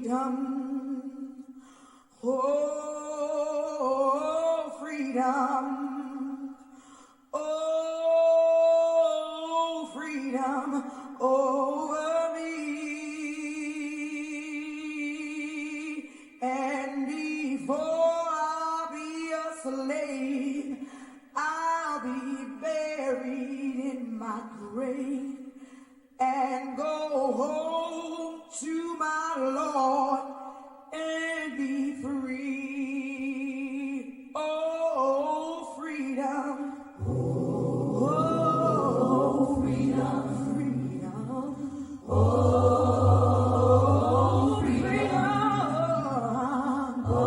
freedom. Oh, freedom. Oh, freedom over me. And before I'll be a slave, I'll be buried in my grave and go home to my Lord and be free. Oh, freedom. Oh, freedom, freedom. Oh, freedom. Oh,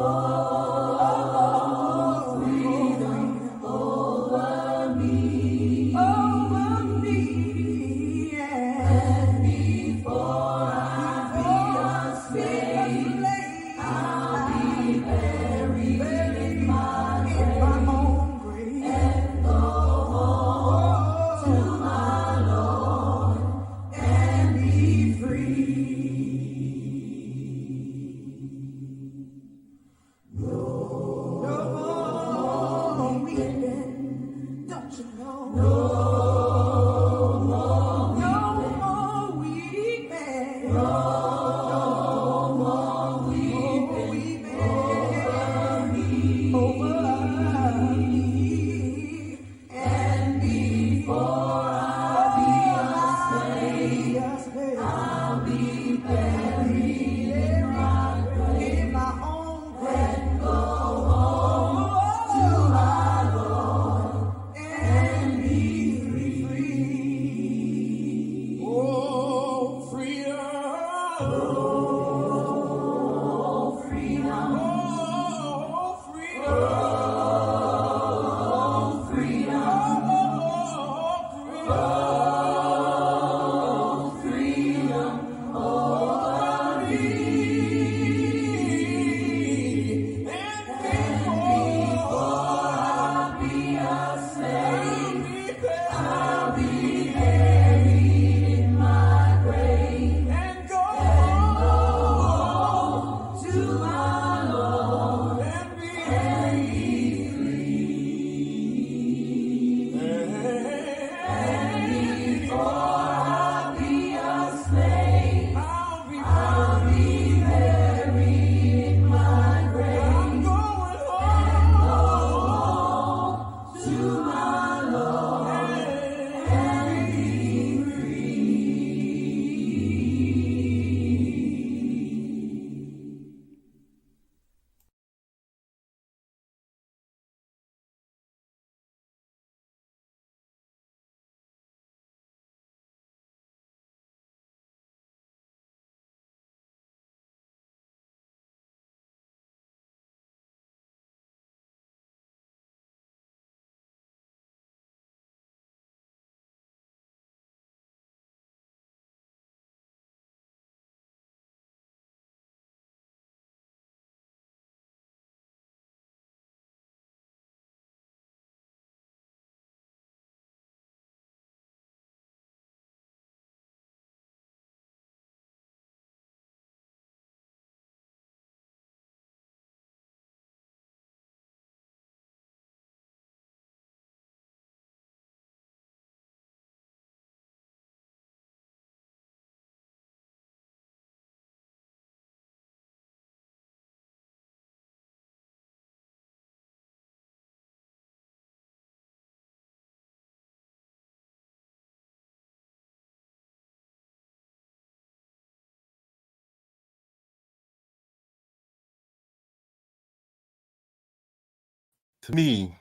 freedom over me. Over me. And before I be a slave, I'll be buried in my own grave and go home to my Lord and be free. No more weeping, don't you know? No more weeping. No more weeping over me. And before I be a slave, I'll be buried in my own grave and go home to my Lord and be free. Oh, freedom. Oh, freedom. Oh, freedom. Oh, freedom. Oh, freedom over me. And before I be a slave, I'll be buried in my grave and go home to my Lord and be free. And before I be a slave, I'll be buried in my grave and go home to my Lord and be free. To me,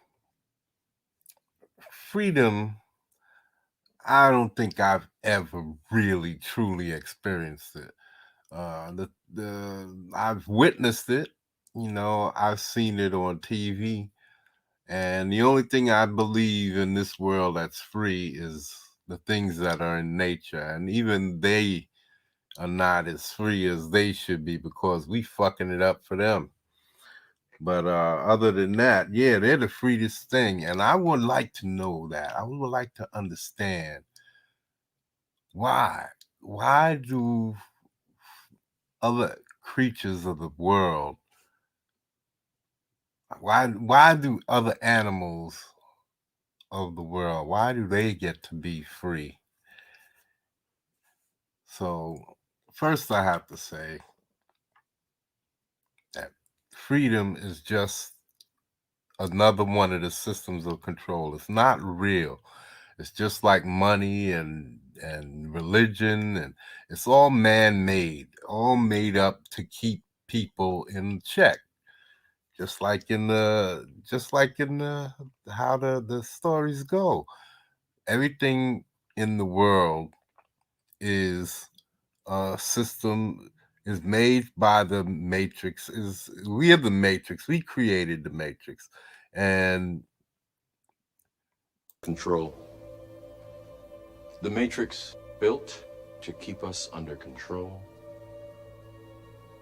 freedom, I don't think I've ever really truly experienced it. I've witnessed it, I've seen it on TV, and the only thing I believe in this world that's free is the things that are in nature, and even they are not as free as they should be because we fucking it up for them. But other than that, yeah, they're the freest thing. And I would like to know that. I would like to understand why. Why do other creatures of the world, why do other animals of the world, why do they get to be free? So first I have to say that freedom is just another one of the systems of control. It's not real. It's just like money and religion, and it's all man-made, all made up to keep people in check. Just like in the how the stories go. Everything in the world is a system, is made by the matrix. Is We are the matrix. We created the matrix. And Control. The Matrix built to keep us under control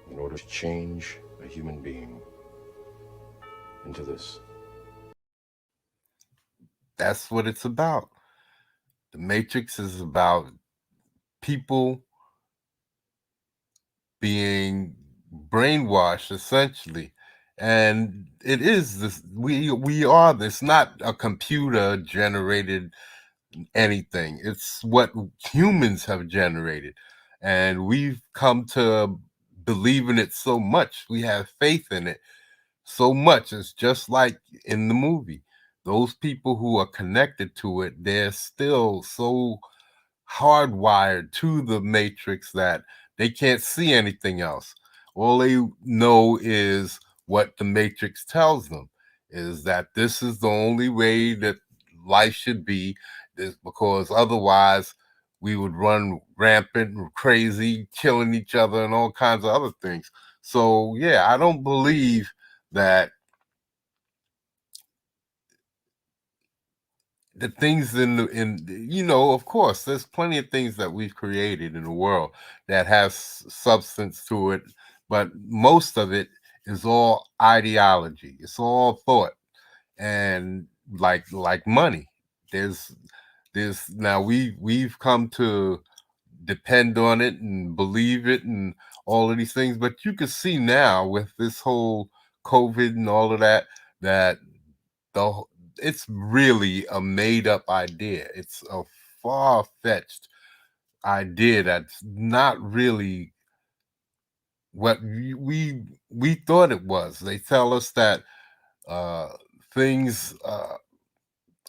in order to change a human being into this. that's what it's about. The matrix is about people being brainwashed, essentially. And it is this, we are this, not a computer generated anything. It's what humans have generated. And we've come to believe in it so much. We have faith in it so much. It's just like in the movie. Those people who are connected to it, they're still so hardwired to the matrix that they can't see anything else. All they know is what the matrix tells them, is that this is the only way that life should be, is because otherwise we would run rampant and crazy, killing each other and all kinds of other things. So yeah, I don't believe that the things of course there's plenty of things that we've created in the world that has substance to it, but most of it is all ideology. It's all thought. And like money, there's now we've come to depend on it and believe it and all of these things, but you can see now with this whole COVID and all of that, that the it's really a made up idea. It's a far-fetched idea that's not really what we thought it was. They tell us that uh things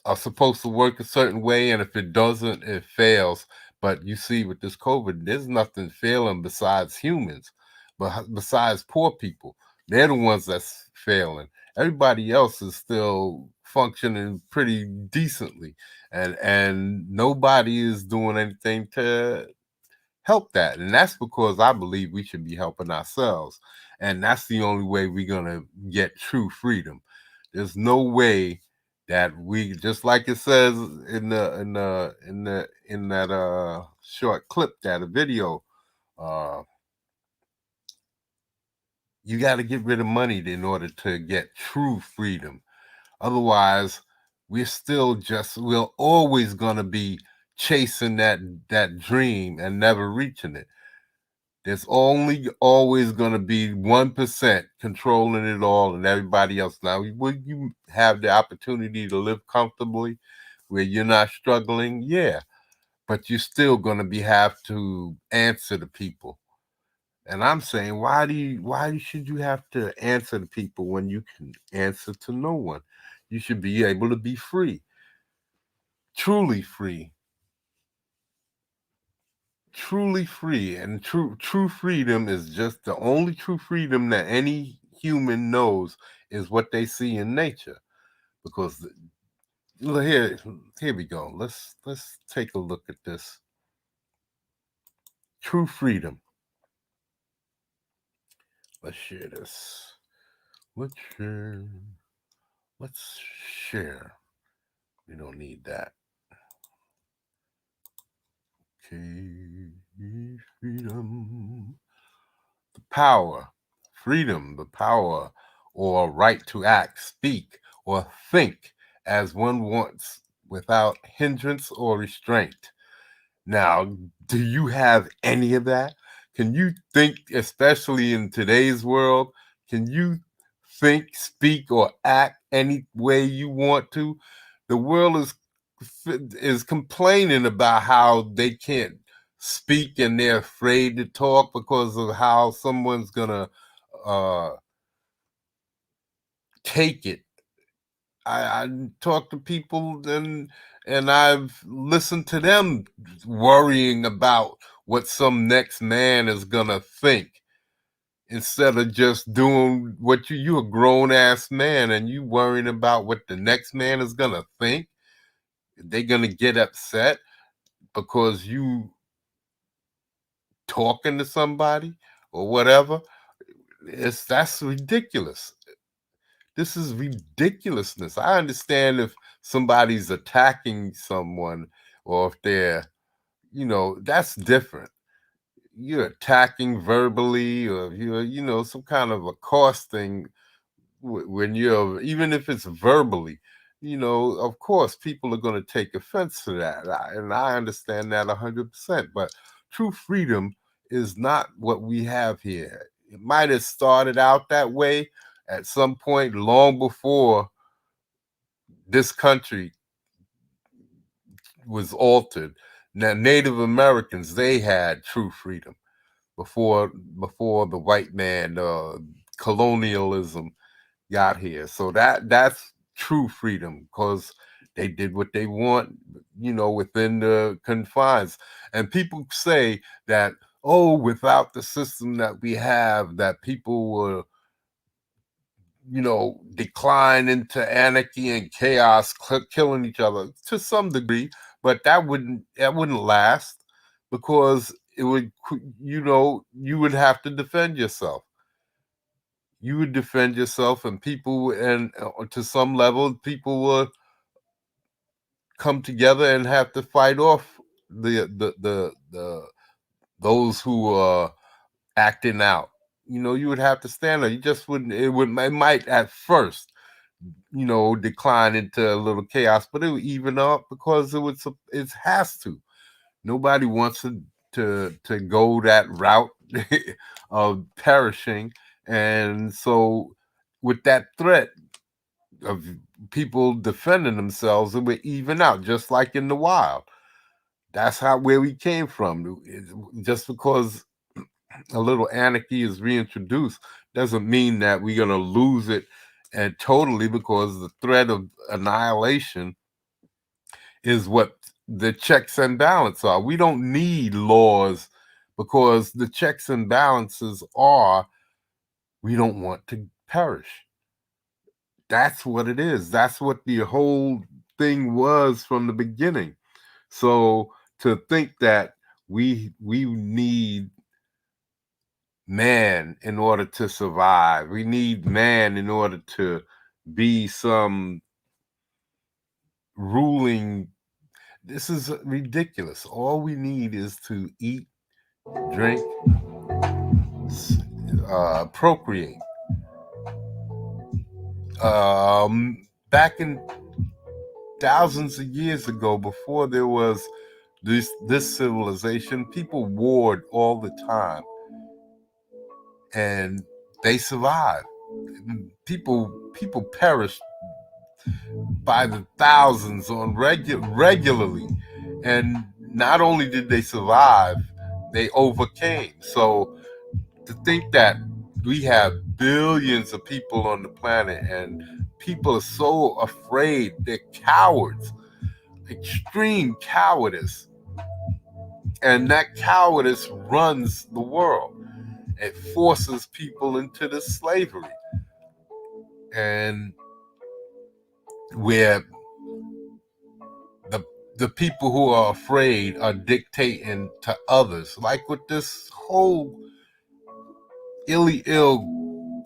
are supposed to work a certain way, and if it doesn't, it fails. But you see, with this COVID, there's nothing failing besides humans, but besides poor people, they're the ones that's failing. Everybody else is still functioning pretty decently, and nobody is doing anything to help that. And that's because I believe we should be helping ourselves, and that's the only way we're gonna get true freedom. There's no way that we, just like it says in that short clip, that a video, uh you got to get rid of money in order to get true freedom. Otherwise, we're always gonna be chasing that dream and never reaching it. There's only always going to be 1% controlling it all and everybody else. Now, would you have the opportunity to live comfortably where you're not struggling? Yeah, but you're still going to have to answer to people. And I'm saying, why should you have to answer to people when you can answer to no one? You should be able to be free, truly free, truly free. And true freedom is just the only true freedom that any human knows, is what they see in nature. Because here we go, let's take a look at this. True freedom. Let's share this. Let's share. We don't need that. Okay. Freedom. The power or right to act, speak, or think as one wants without hindrance or restraint. Now, do you have any of that? Can you think, especially in today's world, can you think, speak, or act any way you want to? The world is complaining about how they can't speak and they're afraid to talk because of how someone's gonna take it. I talk to people and I've listened to them worrying about what some next man is gonna think instead of just doing what you're a grown ass man and you worrying about what the next man is gonna think. They're gonna get upset because you talking to somebody or whatever. That's ridiculous. This is ridiculousness. I understand if somebody's attacking someone or if they're, that's different. You're attacking verbally or you're, some kind of accosting when you're, even if it's verbally, of course, people are going to take offense to that. And I understand that 100%. But true freedom is not what we have here. It might have started out that way at some point long before this country was altered. Now, Native Americans, they had true freedom before the white man colonialism got here. So that's true freedom because they did what they want, within the confines. And people say that, oh, without the system that we have, that people will, decline into anarchy and chaos, killing each other to some degree, but that wouldn't last because it would, you would have to defend yourself. You would defend yourself, and people, and to some level, people will come together and have to fight off the those who are acting out. You would have to stand there. You just wouldn't. It might at first, decline into a little chaos, but it would even up because it has to. Nobody wants to go that route of perishing. And so with that threat of people defending themselves, it would even out, just like in the wild. That's where we came from. Just because a little anarchy is reintroduced doesn't mean that we're going to lose it and totally, because the threat of annihilation is what the checks and balances are. We don't need laws because the checks and balances are, we don't want to perish. That's what it is. That's what the whole thing was from the beginning. So to think that we need man in order to survive, we need man in order to be some ruling, this is ridiculous. All we need is to eat, drink, procreate. Back in thousands of years ago, before there was this civilization, people warred all the time, and they survived. People perished by the thousands on regularly, and not only did they survive, they overcame. So to think that we have billions of people on the planet and people are so afraid, they're cowards, extreme cowardice, and that cowardice runs the world. It forces people into this slavery, and where the people who are afraid are dictating to others, like with this whole ill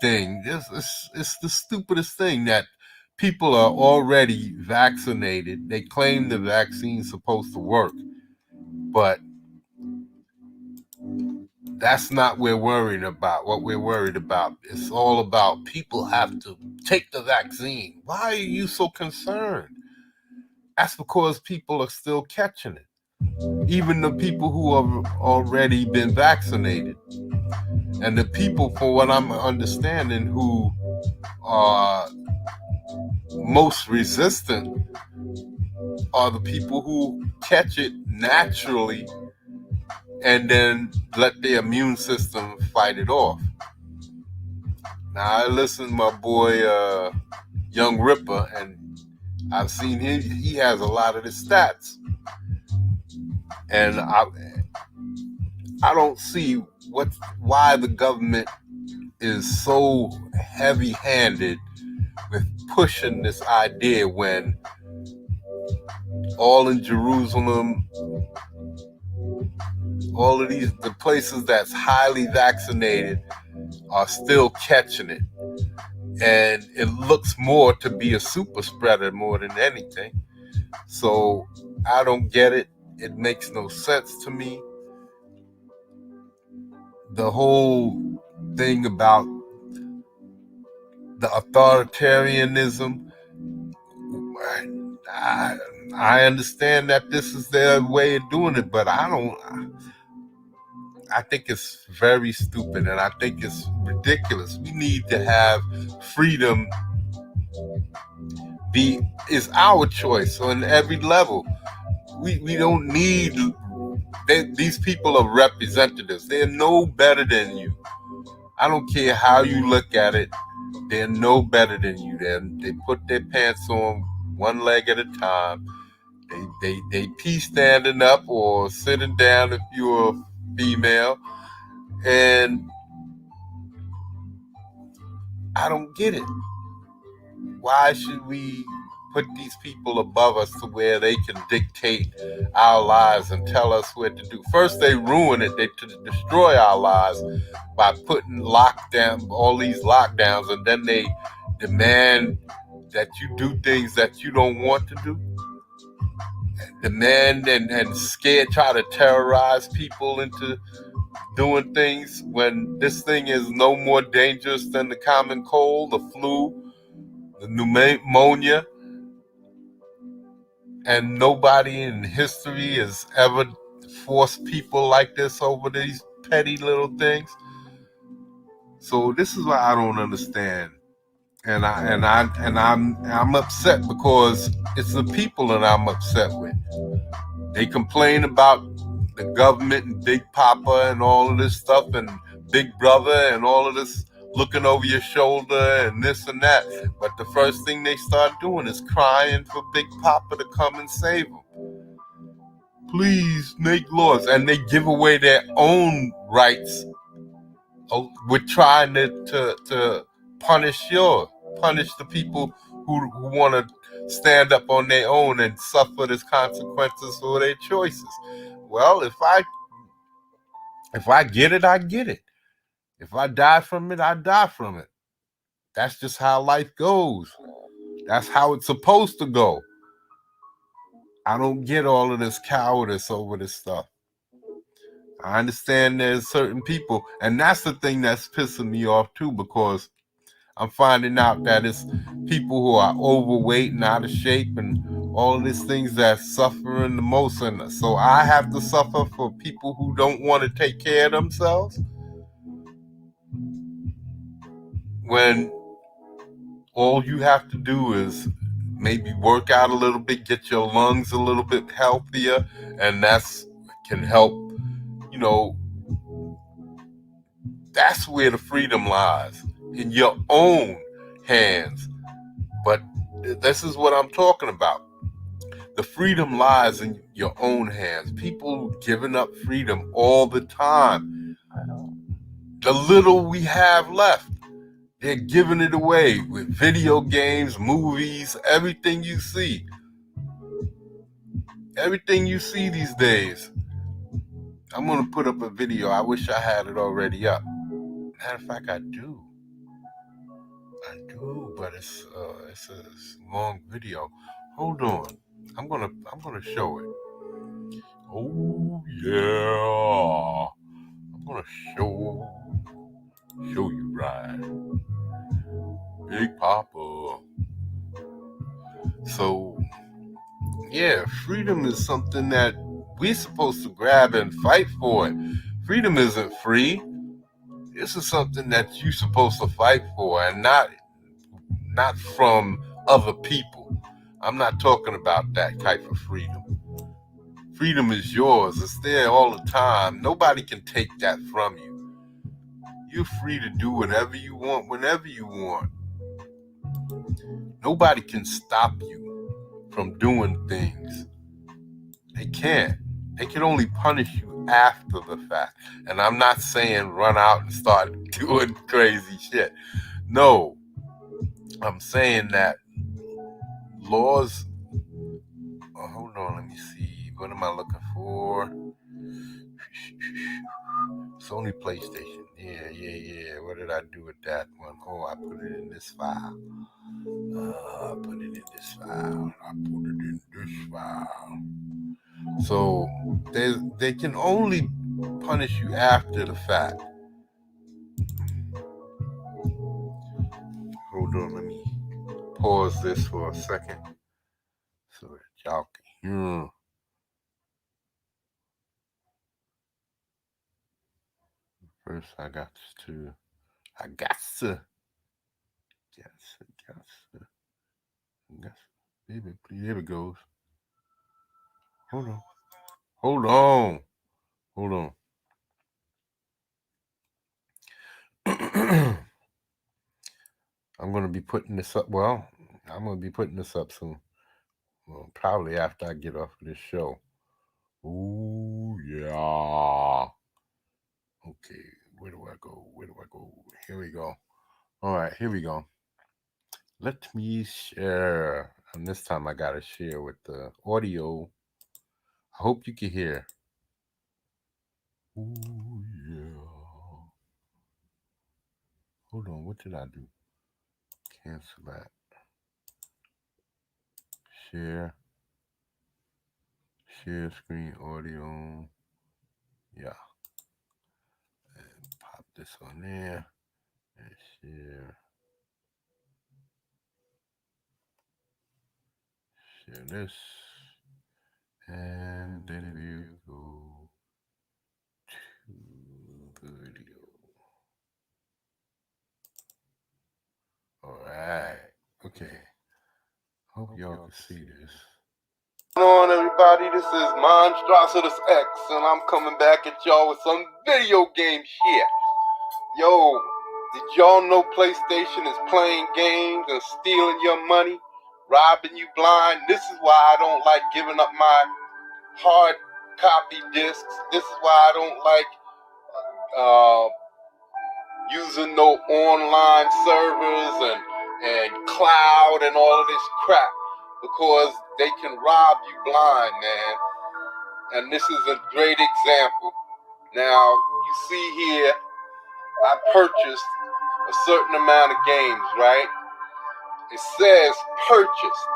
thing. It's the stupidest thing that people are already vaccinated. They claim the vaccine's supposed to work, but that's not what we're worried about. What we're worried about is all about people have to take the vaccine. Why are you so concerned? That's because people are still catching it. even the people who have already been vaccinated. And the people, for what I'm understanding, who are most resistant are the people who catch it naturally and then let their immune system fight it off. Now, I listened to my boy, Young Ripper, and I've seen him. He has a lot of the stats. And I don't see why the government is so heavy-handed with pushing this idea when all in Jerusalem, all of the places that's highly vaccinated are still catching it. And it looks more to be a super spreader more than anything. So I don't get it. It makes no sense to me. The whole thing about the authoritarianism, I understand that this is their way of doing it, but I think it's very stupid, and I think it's ridiculous. We need to have freedom is our choice on every level. We don't need these people are representatives. They're no better than you. I don't care how you look at it. They're no better than you. They put their pants on one leg at a time. They pee standing up or sitting down if you're a female. And I don't get it. Why should we put these people above us to where they can dictate our lives and tell us what to do? First, they ruin it. They destroy our lives by putting all these lockdowns, and then they demand that you do things that you don't want to do. Demand and try to terrorize people into doing things when this thing is no more dangerous than the common cold, the flu, the pneumonia. And nobody in history has ever forced people like this over these petty little things. So this is what I don't understand. And I'm upset because it's the people that I'm upset with. They complain about the government and Big Papa and all of this stuff and Big Brother and all of this looking over your shoulder and this and that. But the first thing they start doing is crying for Big Papa to come and save them. Please make laws. And they give away their own rights with trying to punish the people who want to stand up on their own and suffer the consequences for their choices. Well, if I get it, I get it. If I die from it, I die from it. That's just how life goes. That's how it's supposed to go. I don't get all of this cowardice over this stuff. I understand there's certain people, and that's the thing that's pissing me off too, because I'm finding out that it's people who are overweight and out of shape and all of these things that's suffering the most. And so I have to suffer for people who don't want to take care of themselves. When all you have to do is maybe work out a little bit, get your lungs a little bit healthier, and that's can help, that's where the freedom lies, in your own hands. But this is what I'm talking about. The freedom lies in your own hands. People giving up freedom all the time. The little we have left, they're giving it away with video games, movies, everything you see. Everything you see these days. I'm going to put up a video. I wish I had it already up. Matter of fact, I do, but it's a long video. Hold on. I'm gonna show it. Oh yeah. I'm gonna show you right. Big Papa. So yeah, freedom is something that We're supposed to grab and fight for it. Freedom isn't free. This is something that you're supposed to fight for, and not from other people. I'm not talking about that type of freedom. Freedom is yours. It's there all the time. Nobody can take that from you. You're free to do whatever you want, whenever you want. Nobody can stop you from doing things. They can't. They can only punish you after the fact. And I'm not saying run out and start doing crazy shit. No. I'm saying that laws. Oh, hold on, let me see. What am I looking for? Sony PlayStation. Yeah. What did I do with that one? Oh, I put it in this file. I put it in this file. So they can only punish you after the fact. Hold on, let me pause this for a second so that y'all can hear. First, I got to. There it goes. Hold on. I'm going to be putting this up. Well, I'm going to be putting this up soon. Well, probably after I get off of this show. Ooh, yeah. Okay, where do I go? Here we go. All right, here we go. Let me share. And this time I got to share with the audio. I hope you can hear. Ooh, yeah. Hold on, what did I do? Cancel that. Share screen audio. Yeah. And pop this on there. And share this. And then we go to the video. All right. Okay. Hope y'all can see this. What's going on, everybody? This is Monstrositus X, and I'm coming back at y'all with some video game shit. Yo, did y'all know PlayStation is playing games and stealing your money, robbing you blind? This is why I don't like giving up my hard copy discs. This is why I don't like using no online servers and cloud and all of this crap, because they can rob you blind, man. And this is a great example. Now, you see here, I purchased a certain amount of games, right? It says purchased.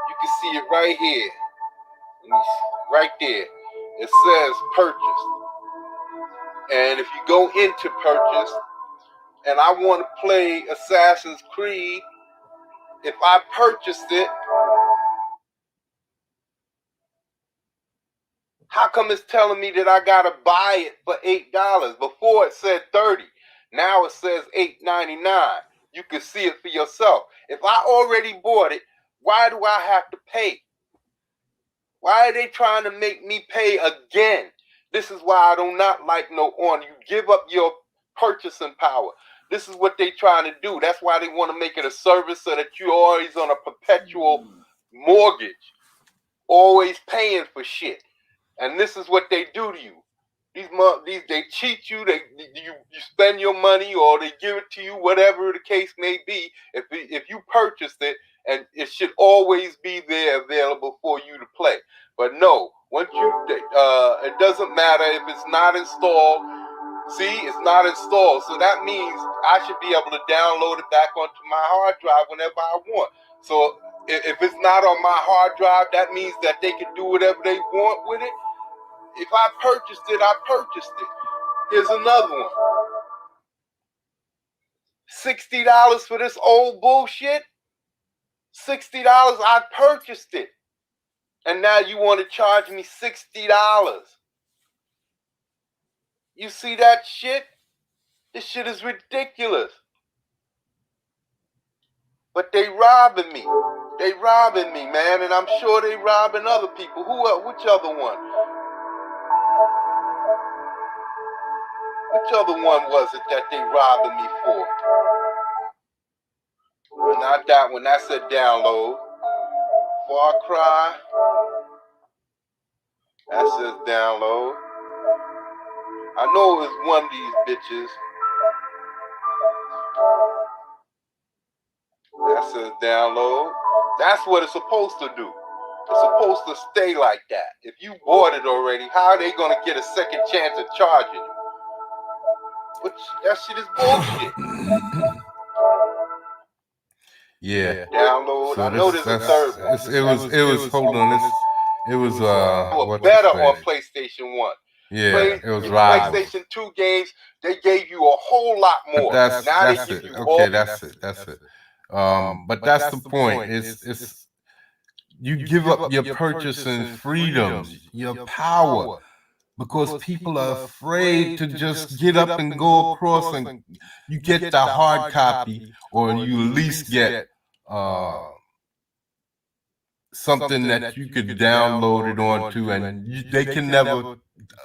You can see it right here. Right there. It says purchased. And if you go into purchase, and I want to play Assassin's Creed, if I purchased it, how come it's telling me that I gotta buy it for $8? Before it said $30. Now it says $8.99. You can see it for yourself. If I already bought it, why do I have to pay? Why are they trying to make me pay again? This is why I do not like no on. You give up your purchasing power. This is what they trying to do. That's why they want to make it a service so that you're always on a perpetual mortgage, always paying for shit. And this is what they do to you. These they cheat you. You spend your money, or they give it to you, whatever the case may be. If you purchased it, and it should always be there available for you to play. But no, once it doesn't matter if it's not installed. See, it's not installed, so that means I should be able to download it back onto my hard drive whenever I want. So if it's not on my hard drive, that means that they can do whatever they want with it. If I purchased it, I purchased it. Here's another one. $60 for this old bullshit? $60, I purchased it. And now you want to charge me $60. You see that shit? This shit is ridiculous. But they robbing me. They robbing me, man, and I'm sure they robbing other people. Which other one? Which other one was it that they robbing me for? Well, not that one. That's a download. Far Cry. That says download. I know it was one of these bitches. That says download. That's what it's supposed to do. It's supposed to stay like that. If you bought it already, how are they going to get a second chance at charging you? That shit is bullshit. Yeah. Download. So I know there's a third one. It was hold on. It was what's better on PlayStation 1. Yeah, it was right. PlayStation 2 games, they gave you a whole lot more. That's it. Okay, that's it. But that's the point. It's you give up your purchasing freedoms, your power, because people are afraid to just get up and go across, and you get the hard copy, or you at least get something that you could download it onto, and they can never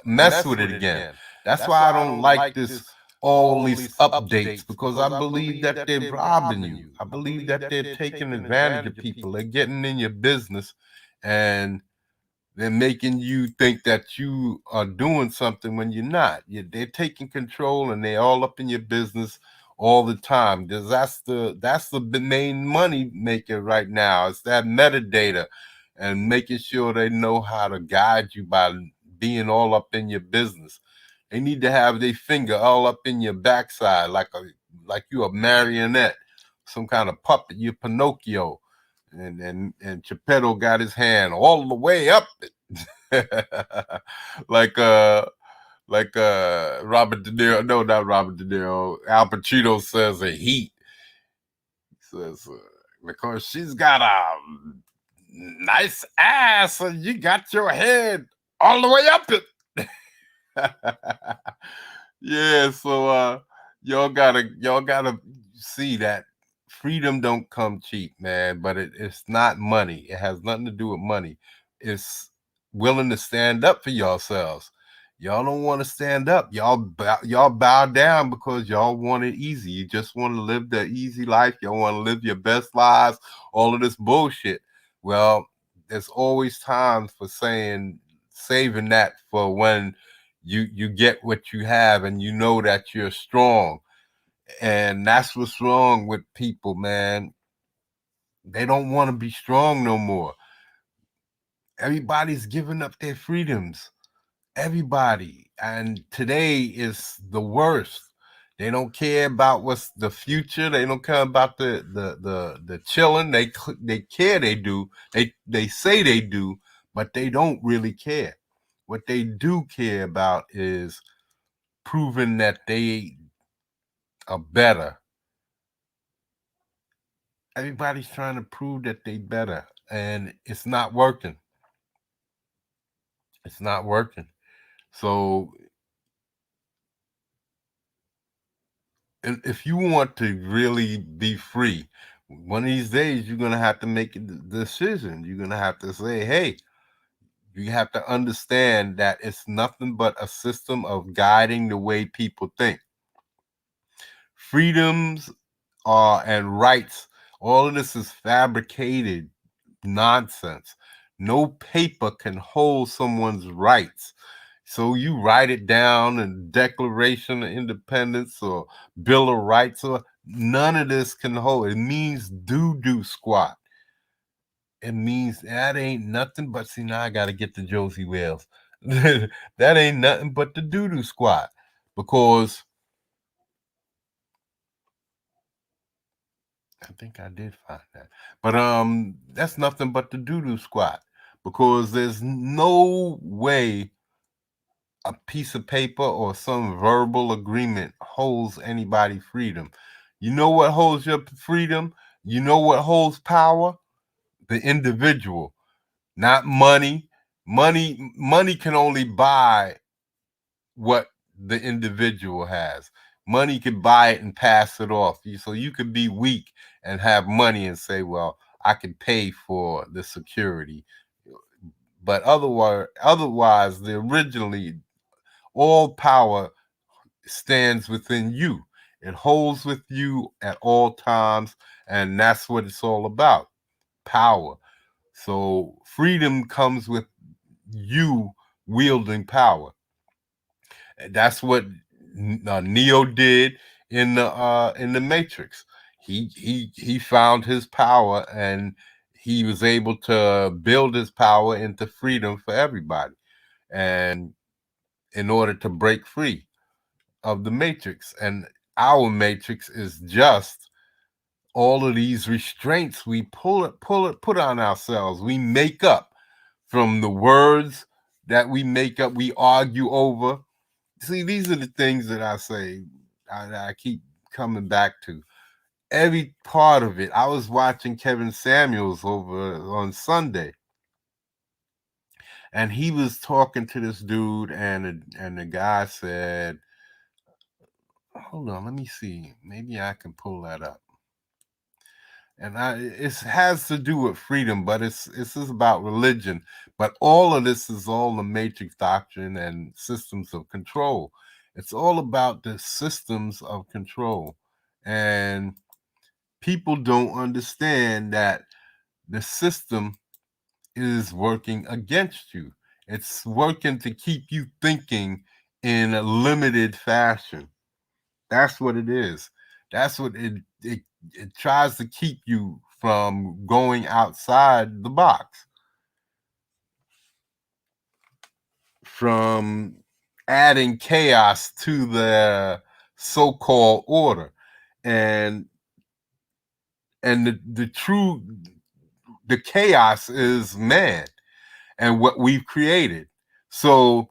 mess with it again. That's why I don't like all these updates, because I believe that they're robbing you. I believe that they're taking advantage of people. They're getting in your business, and they're making you think that you are doing something when you're not. They're taking control, and they're all up in your business all the time. That's the main money maker right now. It's that metadata, and making sure they know how to guide you by being all up in your business. They need to have their finger all up in your backside, like you a marionette, some kind of puppet. You're Pinocchio, and Geppetto got his hand all the way up it. like Robert De Niro. No, not Robert De Niro. Al Pacino says a heat. He says because she's got a nice ass, and you got your head all the way up it. Yeah, so y'all gotta see that freedom don't come cheap, man. But it's not money. It has nothing to do with money. It's willing to stand up for yourselves. Y'all don't want to stand up. Y'all bow down because y'all want it easy. You just want to live the easy life. Y'all want to live your best lives. All of this bullshit. Well, there's always time for saving that for when you get what you have, and you know that you're strong. And that's what's wrong with people, man. They don't want to be strong no more. Everybody's giving up their freedoms. Everybody. And today is the worst. They don't care about what's the future. They don't care about the chilling. They care. They do. They say they do, but they don't really care. What they do care about is proving that they are better. Everybody's trying to prove that they better, and it's not working. It's not working. So if you want to really be free, one of these days you're going to have to make a decision. You're going to have to say, hey, you have to understand that it's nothing but a system of guiding the way people think. Freedoms and rights, all of this is fabricated nonsense. No paper can hold someone's rights. So you write it down in Declaration of Independence or Bill of Rights, or none of this can hold. It means doo-doo squat. It means that ain't nothing but, see, now I got to get to Josie Wales. That ain't nothing but the doo-doo squat, because I think I did find that. But that's nothing but the doo-doo squat, because there's no way a piece of paper or some verbal agreement holds anybody's freedom. You know what holds your freedom? You know what holds power? The individual. not money. Money can only buy what the individual has. Money can buy it and pass it off. So you could be weak and have money and say, well, I can pay for the security. But otherwise, the originally all power stands within you. It holds with you at all times, and that's what it's all about. Power. So freedom comes with you wielding power. That's what Neo did in the Matrix. He found his power, and he was able to build his power into freedom for everybody, and in order to break free of the Matrix. And our Matrix is just all of these restraints we put on ourselves. We make up from the words that we make up, we argue over. See, these are the things that I say, I keep coming back to. Every part of it. I was watching Kevin Samuels over on Sunday, and he was talking to this dude, and the guy said, hold on, let me see. Maybe I can pull that up. And it has to do with freedom, but it's just about religion. But all of this is all the matrix doctrine and systems of control. It's all about the systems of control. And people don't understand that the system is working against you. It's working to keep you thinking in a limited fashion. That's what it is. That's what it tries to keep you from going outside the box, from adding chaos to the so-called order. And the chaos is man and what we've created. So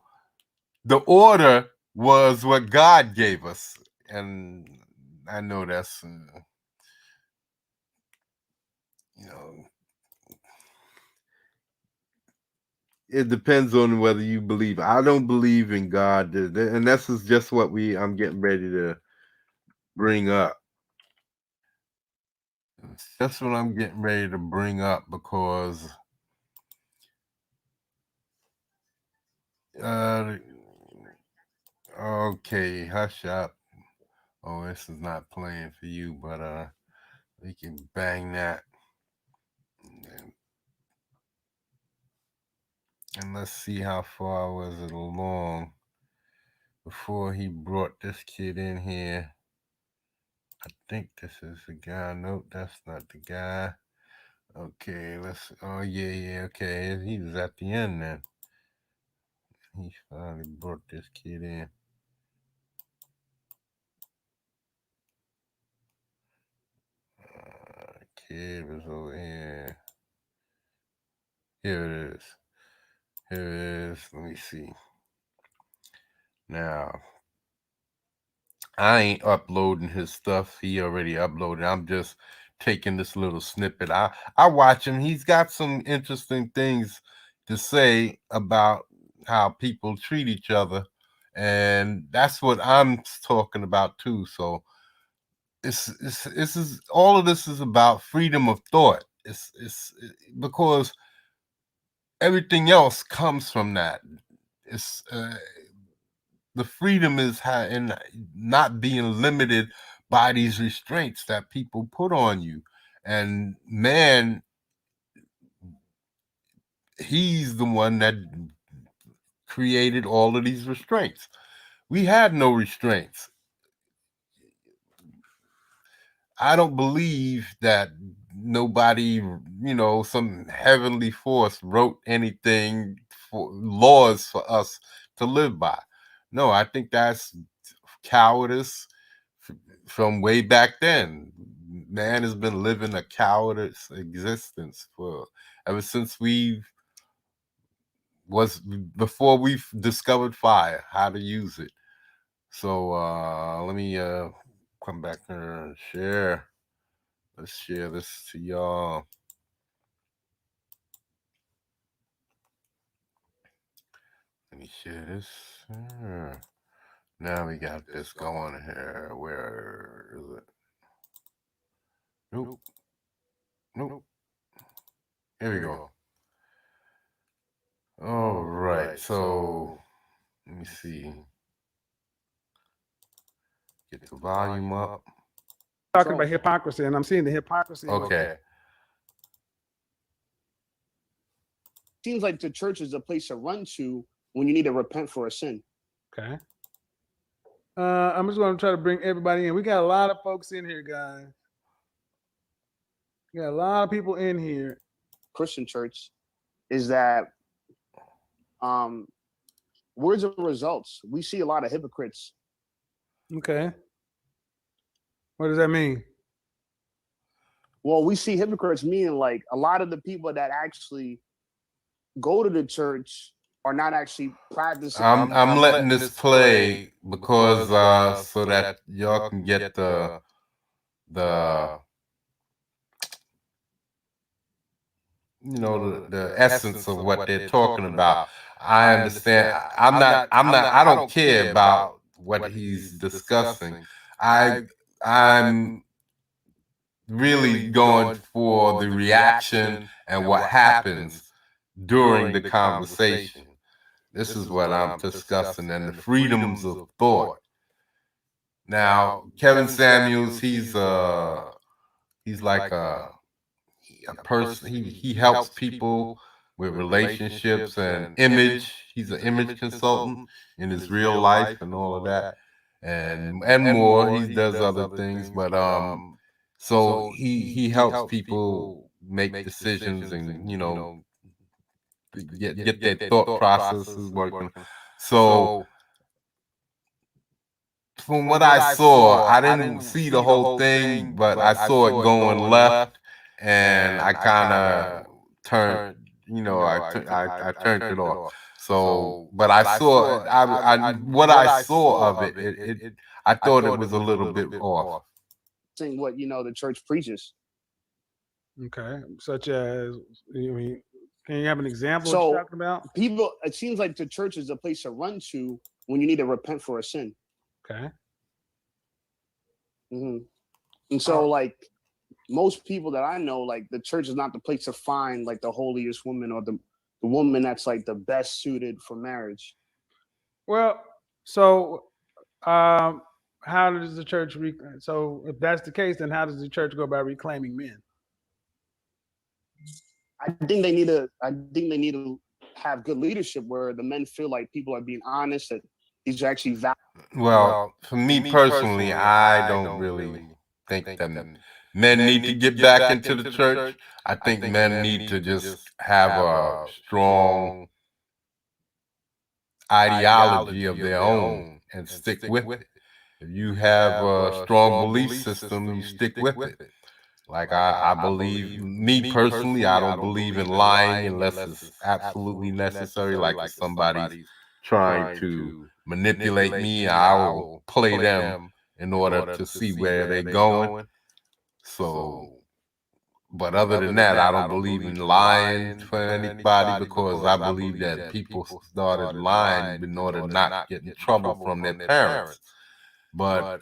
the order was what God gave us. And I know that's you know, it depends on whether you believe. I don't believe in God, and this is just what I'm getting ready to bring up. It's just what I'm getting ready to bring up because uh okay, hush up. Oh, this is not playing for you, but we can bang that. And let's see how far was it along before he brought this kid in here. I think this is the guy. Nope, that's not the guy. Okay, oh yeah, okay. He was at the end then. He finally brought this kid in. Kid was over here. Here it is. Here it is. Let me see. Now, I ain't uploading his stuff. He already uploaded. I'm just taking this little snippet. I watch him. He's got some interesting things to say about how people treat each other. And that's what I'm talking about too. So this is all of this is about freedom of thought. It's because everything else comes from that. It's the freedom is in not being limited by these restraints that people put on you. And man, he's the one that created all of these restraints. We had no restraints. I don't believe that nobody, some heavenly force wrote anything for laws for us to live by. No, I think that's cowardice from way back then. Man has been living a cowardice existence for ever since before we've discovered fire, how to use it. So let me come back here and share. Let's share this to y'all. Let me share this. Now we got this going here. Where is it? Nope. Nope. Here we go. All right. So let me see. Get the volume up. Talking about hypocrisy, and I'm seeing the hypocrisy. Okay. Seems like the church is a place to run to when you need to repent for a sin. Okay. I'm just going to try to bring everybody in. We got a lot of folks in here, guys. We got a lot of people in here. Christian church is that where's the results? We see a lot of hypocrites. Okay. What does that mean? Well, we see hypocrites meaning like a lot of the people that actually go to the church are not actually practicing. I'm letting this play because so that y'all can get the the essence of what they're talking about. I understand. I don't care about what he's discussing. I'm really going for the reaction and what happens during the conversation. This is what I'm discussing, and the freedoms of thought. Now, Kevin Samuels, he's like a person. He helps people with relationships and image. He's an image consultant in his real life and all of that, and more. He does other things, but so he helps people make decisions and get their thought processes working. So from what I saw, I didn't see the whole thing, but I saw it going left, and I kind of turned, I turned it off. So, but I saw, what I saw of it, I thought it was a little bit off. Saying what the church preaches. Okay, such as, can you have an example So, of what you're talking about? People, it seems like the church is a place to run to when you need to repent for a sin. Okay. And so, like most people that I know, like the church is not the place to find like the holiest woman or the woman that's like the best suited for marriage. Well, so how does the church so if that's the case, then how does the church go about reclaiming men? I think they need to have good leadership where the men feel like people are being honest, that these are actually valid. Well, for me personally, I don't really think that men need to get back into the church. I think men need to just have a strong ideology of their own and stick with it. If you have a strong belief system, you stick with it. Like I believe, me personally, I don't believe in lying unless it's absolutely necessary. Like if somebody's trying to manipulate me, I will play them in order to see where they're going. So, but other than that, I don't believe in lying for anybody, because I believe that people started lying in order to not get in trouble from their parents. But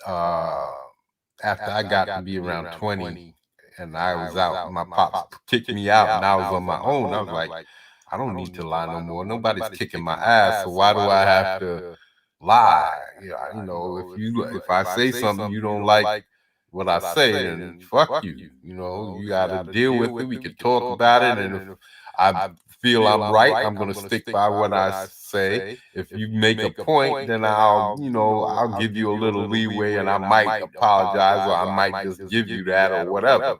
after I got to be around 20 and I was out, my pops kicked me out and I was on my own, I was like, I don't need to lie no more. Nobody's kicking my ass, so why do I have to lie? If I say something you don't like what I say, then fuck you. You got to deal with it. We can talk about it, and if I feel I'm right, I'm gonna stick by what I say. If you make a point, then I'll give you a little leeway, and I might apologize, or I might just give you that or whatever.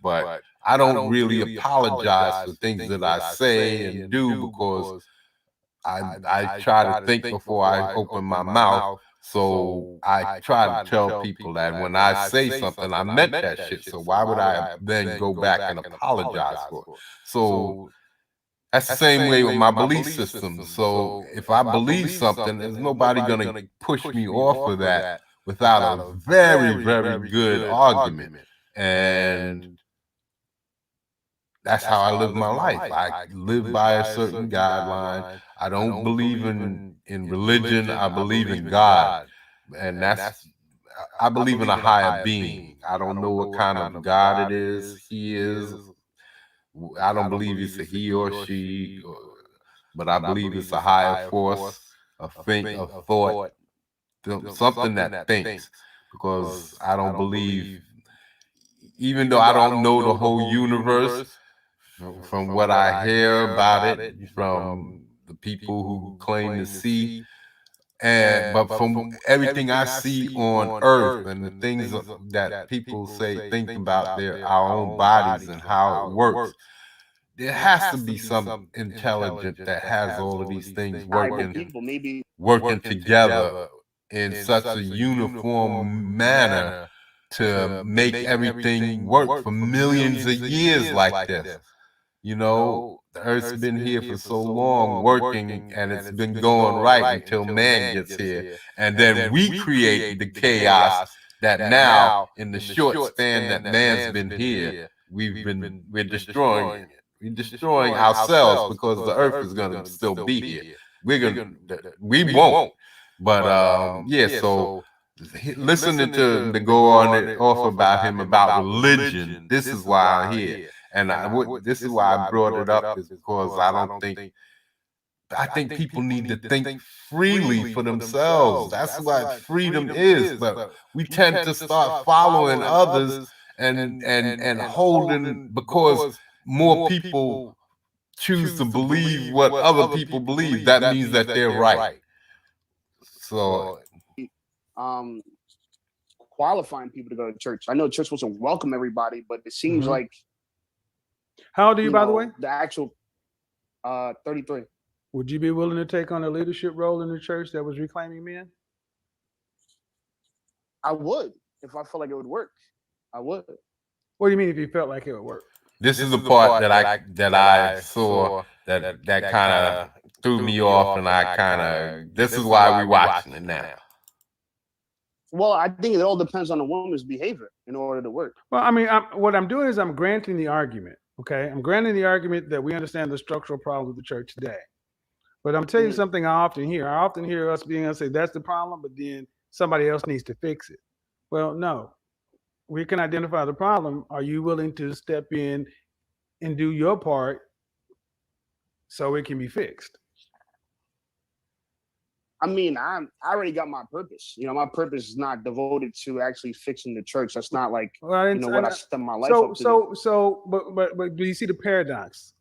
But I don't really apologize for things that I say and do, because I try to think before I open my mouth. So I try to tell people that when I say something, I meant that shit. So why would I then go back and apologize for it? So that's the same way with my belief system. So if I believe something, there's nobody going to push me off of that without a very, very good argument. And that's how I live my life. I live by a certain guideline. I don't believe in religion. I believe in God, and I believe in a higher being. I don't know what kind of God it is. He is. I don't believe it's a he or she, but I believe it's a higher force, a thought, something that thinks. Because I don't believe, even though I don't know the whole universe, from what I hear about it from the people who claim to see, but from everything I see on Earth and the things that people think about our own bodies and how it works, there has to be some intelligent that has all of these things working together in such a uniform manner to make everything work for millions of years like this. You know, the Earth's been here for so long working, and it's been going right until man gets here. And then we create the chaos that now, in the short span that man's been here, we're destroying it. We're destroying ourselves because the Earth is going to still be here. We won't. But yeah, so listening to go on and off about him about religion, this is why I'm here. And this is why I brought it up, is because I think people need to think freely for themselves. That's what freedom is. But we tend to start following others and holding, because more people choose to believe what other people believe. That means that they're right. So qualifying people to go to church. I know church wants to welcome everybody, but it seems like. How old are you, by the way? The actual 33. Would you be willing to take on a leadership role in the church that was reclaiming men? I would, if I felt like it would work. I would. What do you mean if you felt like it would work? This is the part that I saw that kind of threw me off, and this is why we're watching it now. Well, I think it all depends on the woman's behavior in order to work. Well, I mean, what I'm doing is I'm granting the argument. Okay, I'm granting the argument that we understand the structural problems of the church today. But I'm telling you something I often hear. I often hear us being able to say that's the problem, but then somebody else needs to fix it. Well, no. We can identify the problem. Are you willing to step in and do your part so it can be fixed? I mean, I already got my purpose. You know, my purpose is not devoted to actually fixing the church. That's not like, what I spent my life up to. But do you see the paradox?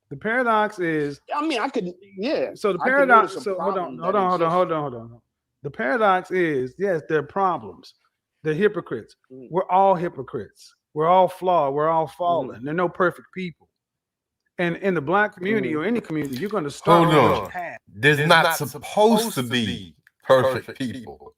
The paradox is. I mean, I could, yeah. So the paradox. So hold on. The paradox is, yes, there are problems. They're hypocrites. We're all hypocrites. We're all flawed. We're all fallen. There are no perfect people. And in the Black community or any community, you're going to start with what you have. There's not supposed to be perfect people.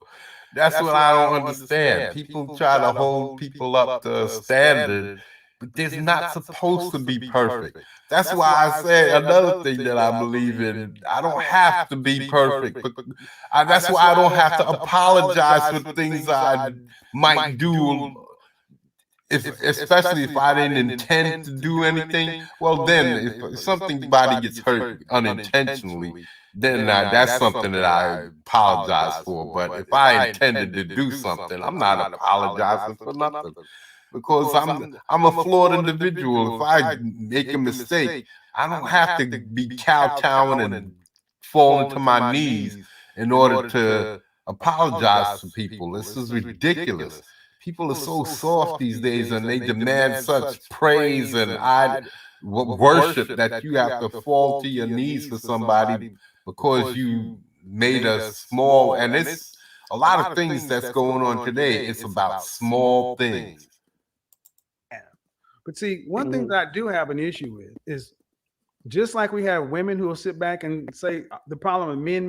That's what I don't understand. People try to hold people up to a standard, but there's not supposed to be perfect. That's why I said another thing that I believe in. I don't have to be perfect. But that's why I don't have to apologize for things I might do. Especially if I didn't intend to do anything, well, then if somebody gets hurt unintentionally, then that's something that I apologize for. But if I intended to do something, I'm not apologizing for nothing, because I'm a flawed individual. If I make a mistake, I don't have to be kowtowing and falling to my knees in order to apologize to people. This is ridiculous. People are so soft these days, and they demand such praise and worship that you have to fall to your knees for somebody because you made us small. And it's a lot of things that's going on today. It's about small things. But see, one thing that I do have an issue with is, just like we have women who will sit back and say the problem of men,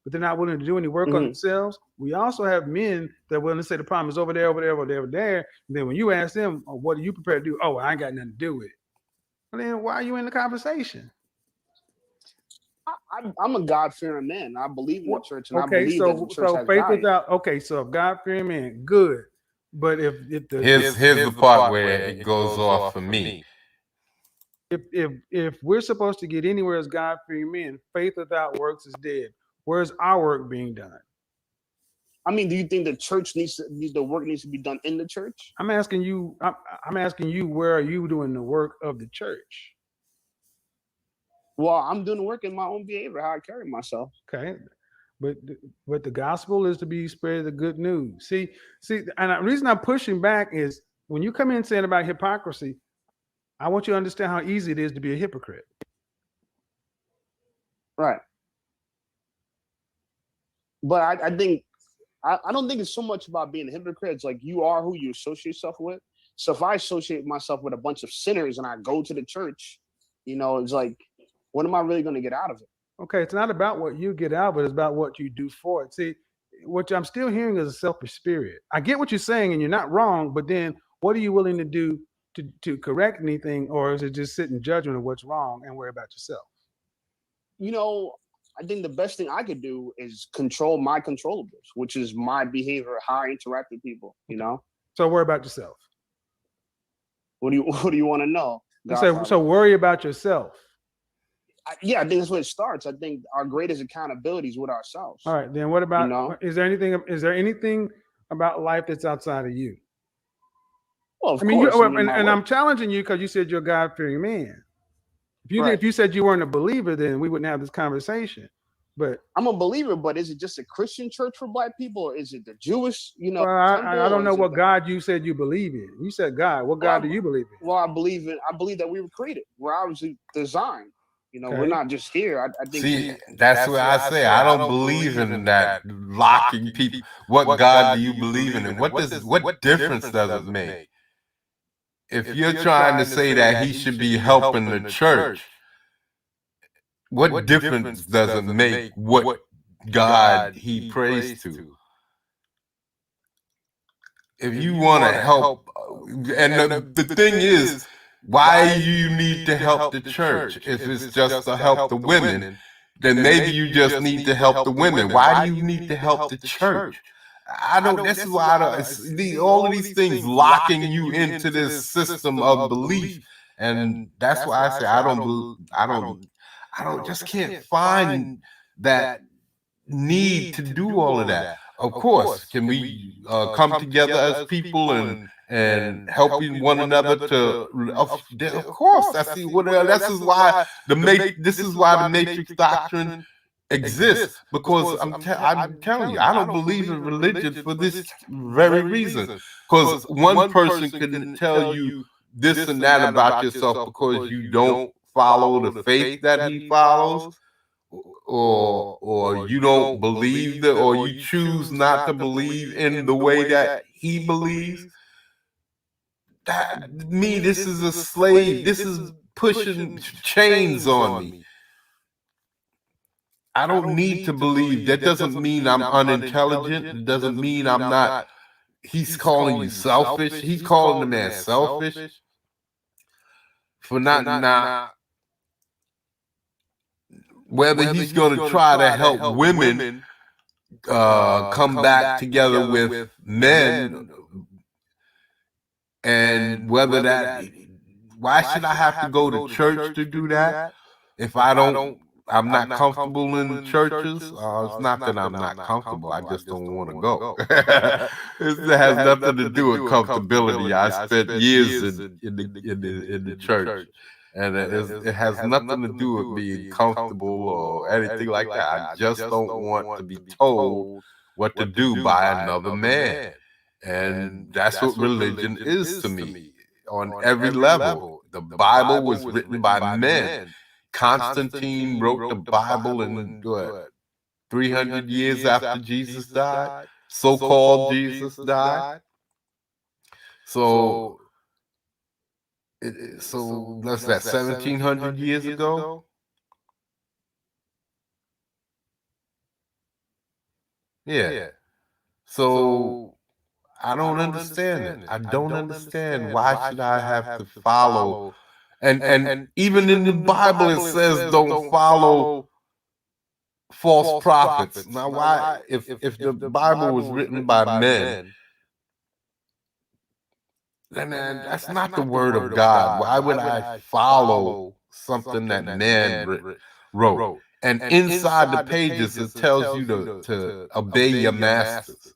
but they're not willing to do any work on themselves. We also have men that are willing to say the problem is over there. And then when you ask them, oh, what are you prepared to do? Oh, I ain't got nothing to do with it. Well, then why are you in the conversation? I'm a God-fearing man. I believe in the church, and I believe that the church has faith value. without. Okay, so God-fearing man, good. But if here's the part where it goes off for me. if we're supposed to get anywhere as God-fearing men, faith without works is dead. Where's our work being done? I mean, do you think the church the work needs to be done in the church? I'm asking you. I'm asking you. Where are you doing the work of the church? Well, I'm doing the work in my own behavior, how I carry myself. Okay, but the gospel is to be spread the good news. See, and the reason I'm pushing back is when you come in saying about hypocrisy, I want you to understand how easy it is to be a hypocrite. Right. But I think I don't think it's so much about being a hypocrite. It's like you are who you associate yourself with. So if I associate myself with a bunch of sinners and I go to the church, it's like, what am I really going to get out of it? Okay, it's not about what you get out, but it's about what you do for it. See, what I'm still hearing is a selfish spirit. I get what you're saying, and you're not wrong, but then what are you willing to do to correct anything, or is it just sit in judgment of what's wrong and worry about yourself? I think the best thing I could do is control my controllables, which is my behavior, how I interact with people, So worry about yourself. What do you want to know? So worry about yourself. I think that's where it starts. I think our greatest accountability is with ourselves. All right, then what about, is there anything about life that's outside of you? Well, of course. I'm challenging you because you said you're a God-fearing man. If you said you weren't a believer, then we wouldn't have this conversation. But I'm a believer, but is it just a Christian church for Black people, or is it the Jewish? I don't know what God you said you believe in. You said God. What God do you believe in? Well, I believe that we were created. We're obviously designed. We're not just here. I think. See, that's what I say. I don't believe in that locking people. What God do you believe in? And what difference does it make? If you're trying to say that he should be helping the church, what difference does it make what God he prays to? If you want to help, and the thing is, why you need to help the church? If it's just to help the women, then maybe you just need to help the women. Why do you need to help the church? I don't. This is why all of these things locking you into this system of belief, and that's why I say I don't just can't find that need to do all of that. Of course, can we come together as people and helping one another to? Of course, I see. This is why the Matrix doctrine exists, because I'm telling you, I don't believe in religion for this very reason. Because one person can tell you this and that about yourself because you don't follow the faith that he follows, or you don't believe that, or you choose not to believe in the way that he believes. This is a slave. This is pushing chains on me. I don't need to believe. That doesn't mean I'm unintelligent. It doesn't mean I'm not. He's calling you selfish. He's calling the man selfish for not. Whether he's going to try to help women come back together with men, and whether that. Why should I have to go to church to do that if I'm not comfortable in churches? It's not that I'm not comfortable. I just don't want to go. It has nothing to do with comfortability. I spent years in the church, and it has nothing to do with being comfortable or anything like that. I just don't want to be told what to do by another man. And that's what religion is to me. On every level. The Bible was written by men. Constantine wrote the Bible in 300 years after Jesus died. So-called Jesus died. So that's 1,700 years ago. Yeah. So I don't understand it. I don't understand why should I have to follow. And even in the Bible it says don't follow false prophets. Now why, if the Bible was written by men, then that's not the word of God. Why would I follow something that man wrote? And inside the pages, it tells you to obey your masters.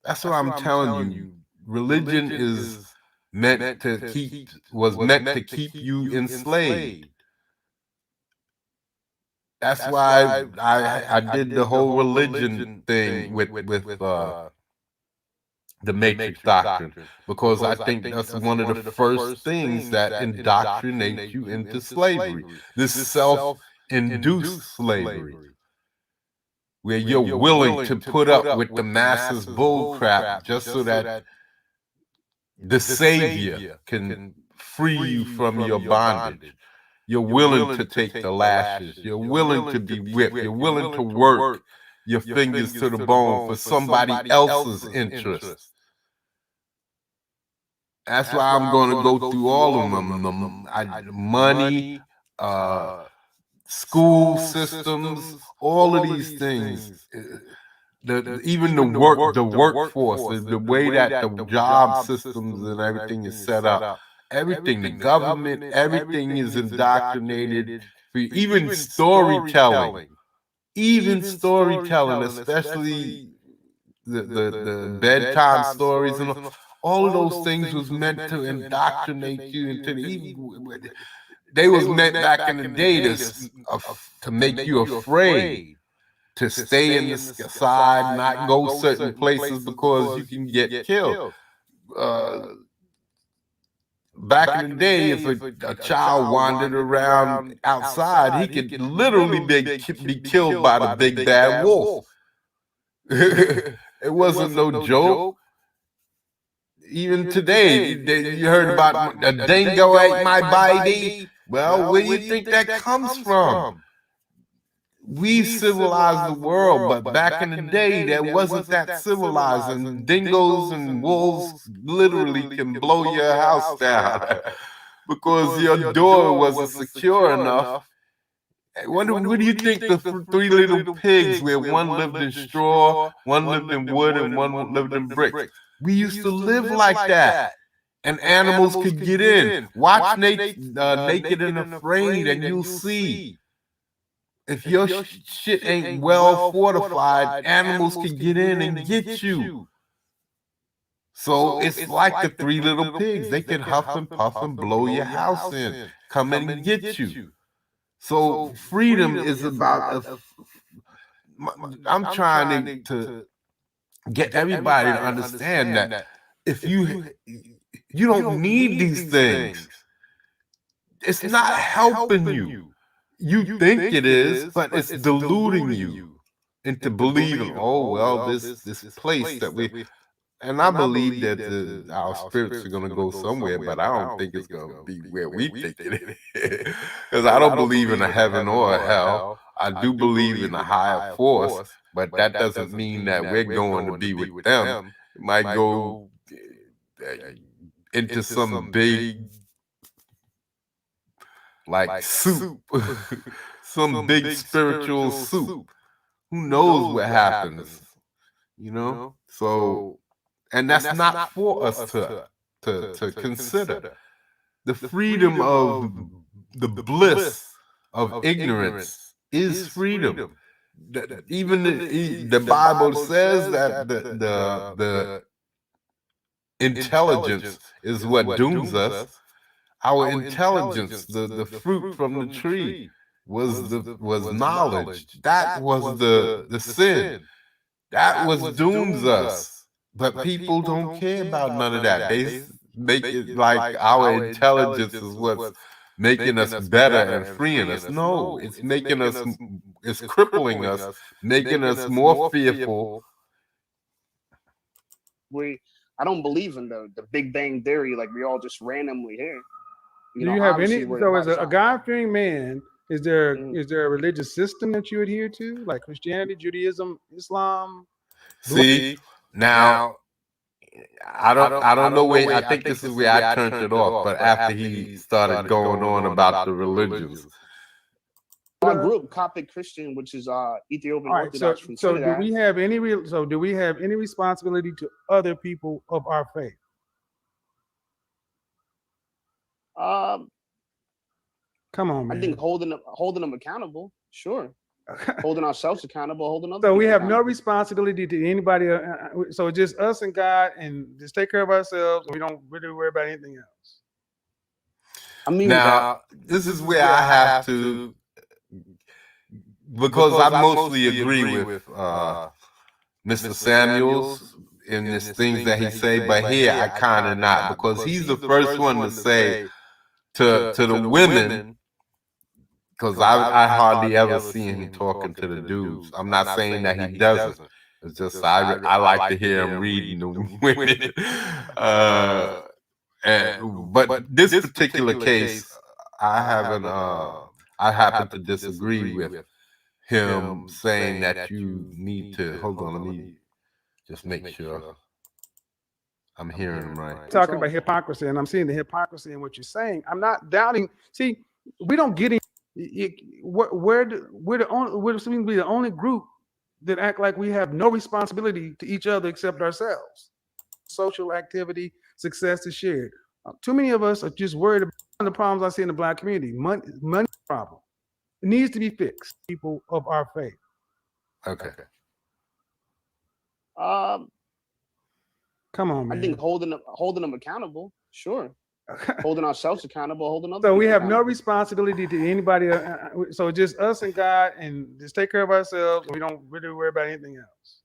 That's what I'm telling you. Religion is meant to was meant to keep you enslaved. That's why I did the whole religion thing with the Matrix Doctrine, because I think that's one of the first things that indoctrinate you into slavery, this self-induced slavery, where you're willing to put up with the masses' bull crap just so that the Savior can free you from your bondage. You're willing to take the lashes. You're willing to be whipped. You're willing to work your fingers to the bone for somebody else's interest. That's why I'm going to go through all of them. Money, school systems, all of these things. Even the workforce, the way that the job systems and everything is set up. Everything, the government, everything is indoctrinated. Even storytelling, especially the bedtime stories and all of those things was meant to indoctrinate you into the. They was meant back in the day to make you afraid, to stay in the side, not go certain places because you can get killed. Back in the day, if a child wandered around outside, he could literally be killed by the big bad wolf. It wasn't no joke. Even today, you heard about a dingo ate my baby. Well, where do you think that comes from? We civilized the world, but back in the day, that wasn't that civilized. And dingoes and wolves literally can blow your house down because your door wasn't secure enough. What do you think the three little pigs, where one lived in straw, one lived in wood, and one lived in bricks? We used to live like that. And animals could get in. Watch Naked and Afraid, and you'll see. If your shit ain't well fortified, animals can get in and get you. So it's like the three little pigs. They can huff and puff and blow your house in, come in and get you. So freedom is about. I'm trying to get everybody to understand that if you don't need these things, it's not helping you. You think it is, but it's deluding you into believing, oh, well, this place that we, and I believe that our spirits are going to go somewhere, but I don't think it's going to be where we think it is. Because I don't believe in a heaven or a hell. I do believe in a higher force, but that doesn't mean that we're going to be with them. It might go into some big, like soup, some big spiritual soup. Who knows what happens, So, and that's not for us to consider. The freedom of the bliss of ignorance is freedom. Even the Bible says that the intelligence is what dooms us. Our intelligence, the fruit from the tree, was knowledge. That was the sin. That was dooms us. But people don't care about none of that. They make it like our intelligence is what's making us better and freeing us. No, it's making us, it's crippling us, making us more fearful. I don't believe in the Big Bang Theory, like we all just randomly here. Do you have any? So, as a God-fearing man, is there a religious system that you adhere to, like Christianity, Judaism, Islam? See, now I don't know where. I think this is where I turned it off. But after he started going on about the religions, I grew up Coptic Christian, which is Ethiopian Orthodox from Trinidad. So do we have any responsibility to other people of our faith? Um, Come on, I man. think holding them accountable, sure. Holding ourselves accountable, holding others. So we have no accountable. responsibility to anybody. So just us and God, and just take care of ourselves. We don't really worry about anything else. I mean, Now, this is where I have to, because I mostly agree with Mr. Samuels in these things that he say, but here I kind of not, because he's the first one to say to the women, because I hardly ever see him talking to the dudes. I'm not saying that he doesn't. It's just I like to hear him reading the women. But this particular case, I happen to disagree with him saying that you need to hold on. Let me just make sure I'm hearing him right. Talking about hypocrisy, and I'm seeing the hypocrisy in what you're saying. I'm not doubting. See, we don't get we're seem to be the only group that act like we have no responsibility to each other except ourselves. Social activity, success is shared. Too many of us are just worried about the problems I see in the Black community. Money problem. It needs to be fixed. People of our faith. Okay. Come on, man. I think holding them accountable, sure. Holding ourselves accountable, holding others. So we have no accountable. responsibility to anybody. So just us and God, and just take care of ourselves. We don't really worry about anything else.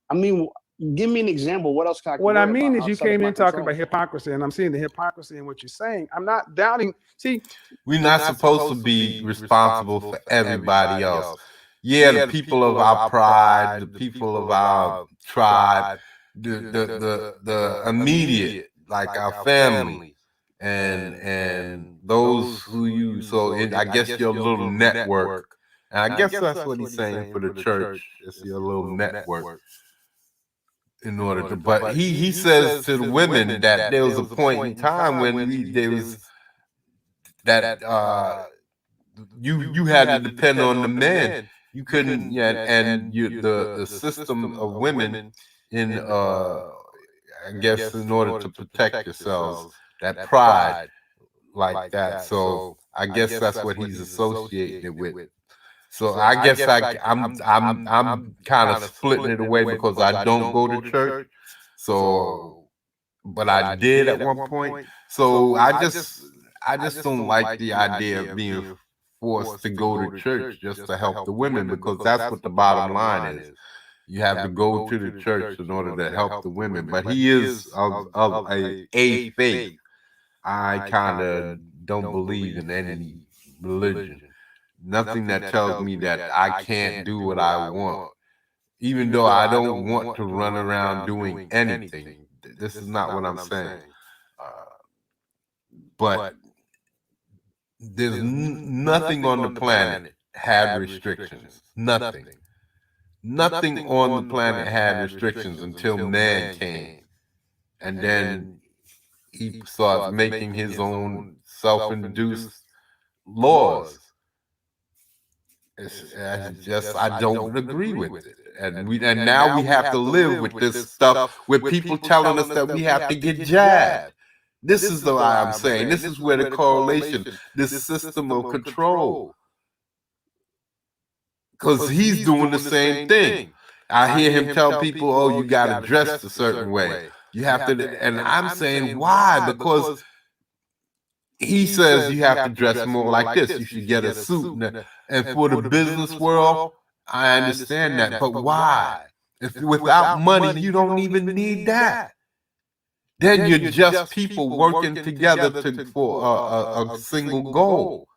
I mean, give me an example. What else can I? What I mean about is, you outside of came my in talking control? about hypocrisy, and I'm seeing the hypocrisy in what you're saying. I'm not doubting. See, We're not supposed to be responsible for everybody else. Yeah, the people of our pride, the people of our tribe, the immediate, like our family, and those who you. So I guess your little network, and I guess that's what he's saying for the church. It's your little network. In order to, but he says to the women that there was a point in time when there was that you had to depend on the men. You couldn't, yeah, and the system of women in I guess in order to protect yourselves, that pride like that. So I guess that's what he's associating it with. So I guess I'm kind of splitting it away because I don't go to church. So, but I did at one point. So I just don't like the idea of being forced to go to church just to help the women, because that's what the bottom line is. You have to go to the church in order to help the women. But he is of a faith. I kind of don't believe in any religion. Nothing that tells me that I can't do what I want, even though I don't want to run around doing anything. This is not what I'm saying. But there's nothing on the planet had restrictions. Nothing. Nothing on the planet had restrictions until man came. And then he starts making his own self-induced laws. I don't agree with it. And now we have to live with this stuff with people telling us that we have to get jabbed. This is the why I'm saying. This is where the correlation, this system of control. Because he's doing the same thing. I hear him tell people, oh, you got to dress a certain way. You have to, and I'm saying, why? Because he says you have to dress more like this. You should get a suit. And for the business world, I understand that. But why? If without money, you don't even need that. Then you're just people working together for a single goal.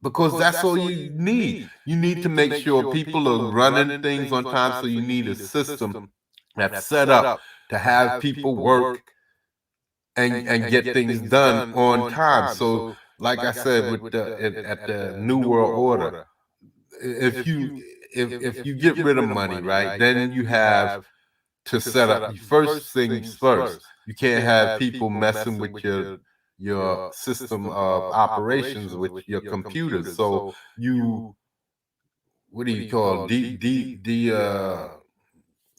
Because that's all you need. You need to make sure people are running things on time, so you need a system that's set up to have people work and get things done on time. So, like I said, with at the New World Order, if you get rid of money, right, then you have to set up first things first. You can't have people messing with your system of operations with your computers. So you, what do you call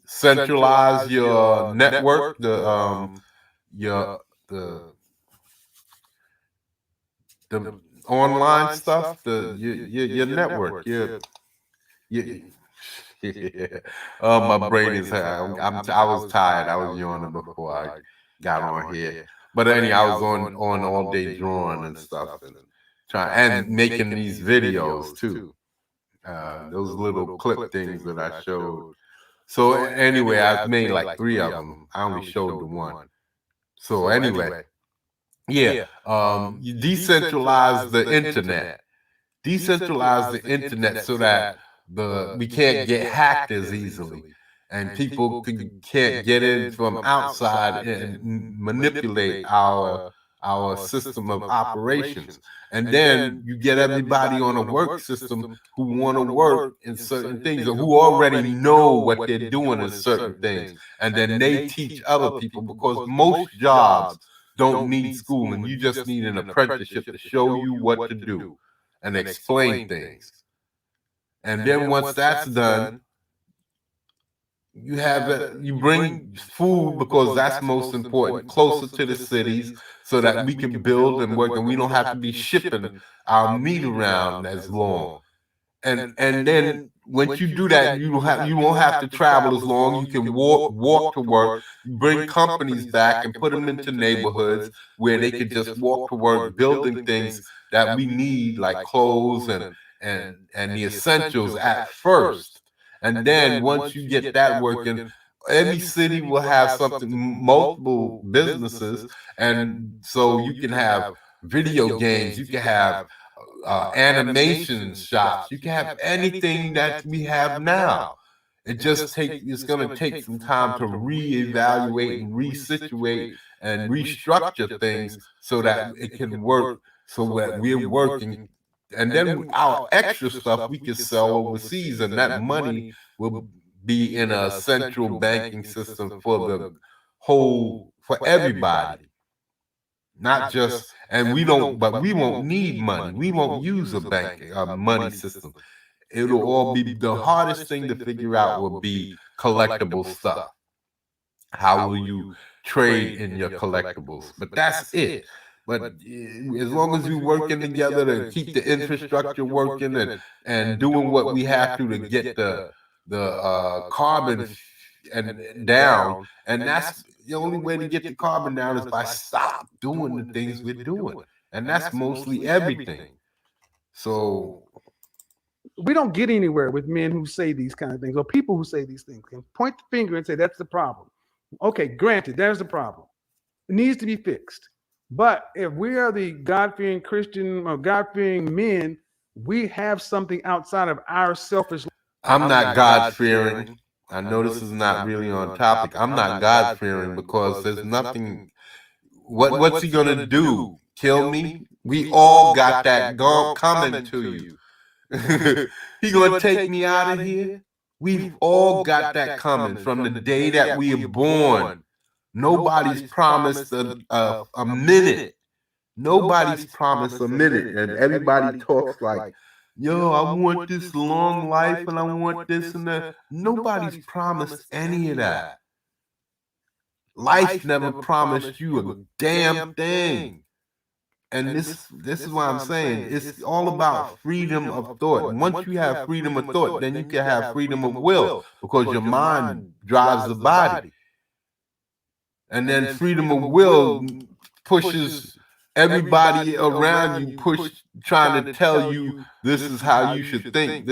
centralize your network, the the online stuff, your network, your oh, my brain is. I was tired. I was yawning before I got on here. But anyway, I was on all day drawing and stuff, and trying and making these videos too. Those little clip things that I showed. So anyway, I've made like 3 of them. I only showed the one. So anyway, yeah. You decentralize the internet. Decentralize the internet so that we can't get hacked as easily, and people can't get in from outside and manipulate our system of operations. And then you get everybody on a work system who want to work in certain things, or who already know what they're doing in certain things, and then they teach other people, because most jobs don't need schooling. You just need an apprenticeship to show you what to do and explain things. And then once that's done, you bring food, because that's most important, closer to the cities, so that we can build and work, and we don't have to be shipping our meat around as long. And then once you do that, you won't have to travel as long. You can walk to work. Bring companies back and put them into neighborhoods where they could just walk to work, building things that we need, like clothes and the essentials at first. And then once you get that working, every city will have multiple businesses, and so you can have video games, you can have animation shops, you can have anything that we have now. It's going to take some time to reevaluate and resituate and restructure things so that it can work, so that we're working. And then our extra stuff we can sell overseas, and that money will be in a central banking system for everybody. Not just, and we won't need money. We won't use a money system. It'll all be, the hardest thing to figure out will be collectible stuff. How will you trade in your collectibles? But that's it. But as long as we're working together to keep the infrastructure working and doing what we have to get the carbon down, and that's the only way to get the carbon down is by stop doing the things we're doing, and that's mostly everything. So we don't get anywhere with men who say these kind of things, or people who say these things can point the finger and say that's the problem. Okay, granted, there's the problem. It needs to be fixed. But if we are the God-fearing Christian or God-fearing men, we have something outside of our selfish. I'm not God-fearing. I know this is not really on topic. I'm not God-fearing because there's nothing. What's he gonna do? Kill me? We all got that coming to you. He gonna take me out of here? We've all got that coming from the day that we are born. Nobody's promised a minute. Nobody's promised a minute, and everybody talks like, yo, I want this long life and I want this and that. Nobody's promised any of that. Life never promised you a damn thing. And this is why I'm saying it's all about freedom of thought. And once you have freedom of thought, then you can have freedom of will, because your mind drives the body. And then freedom of will pushes everybody around you, trying to tell you this is how you should think.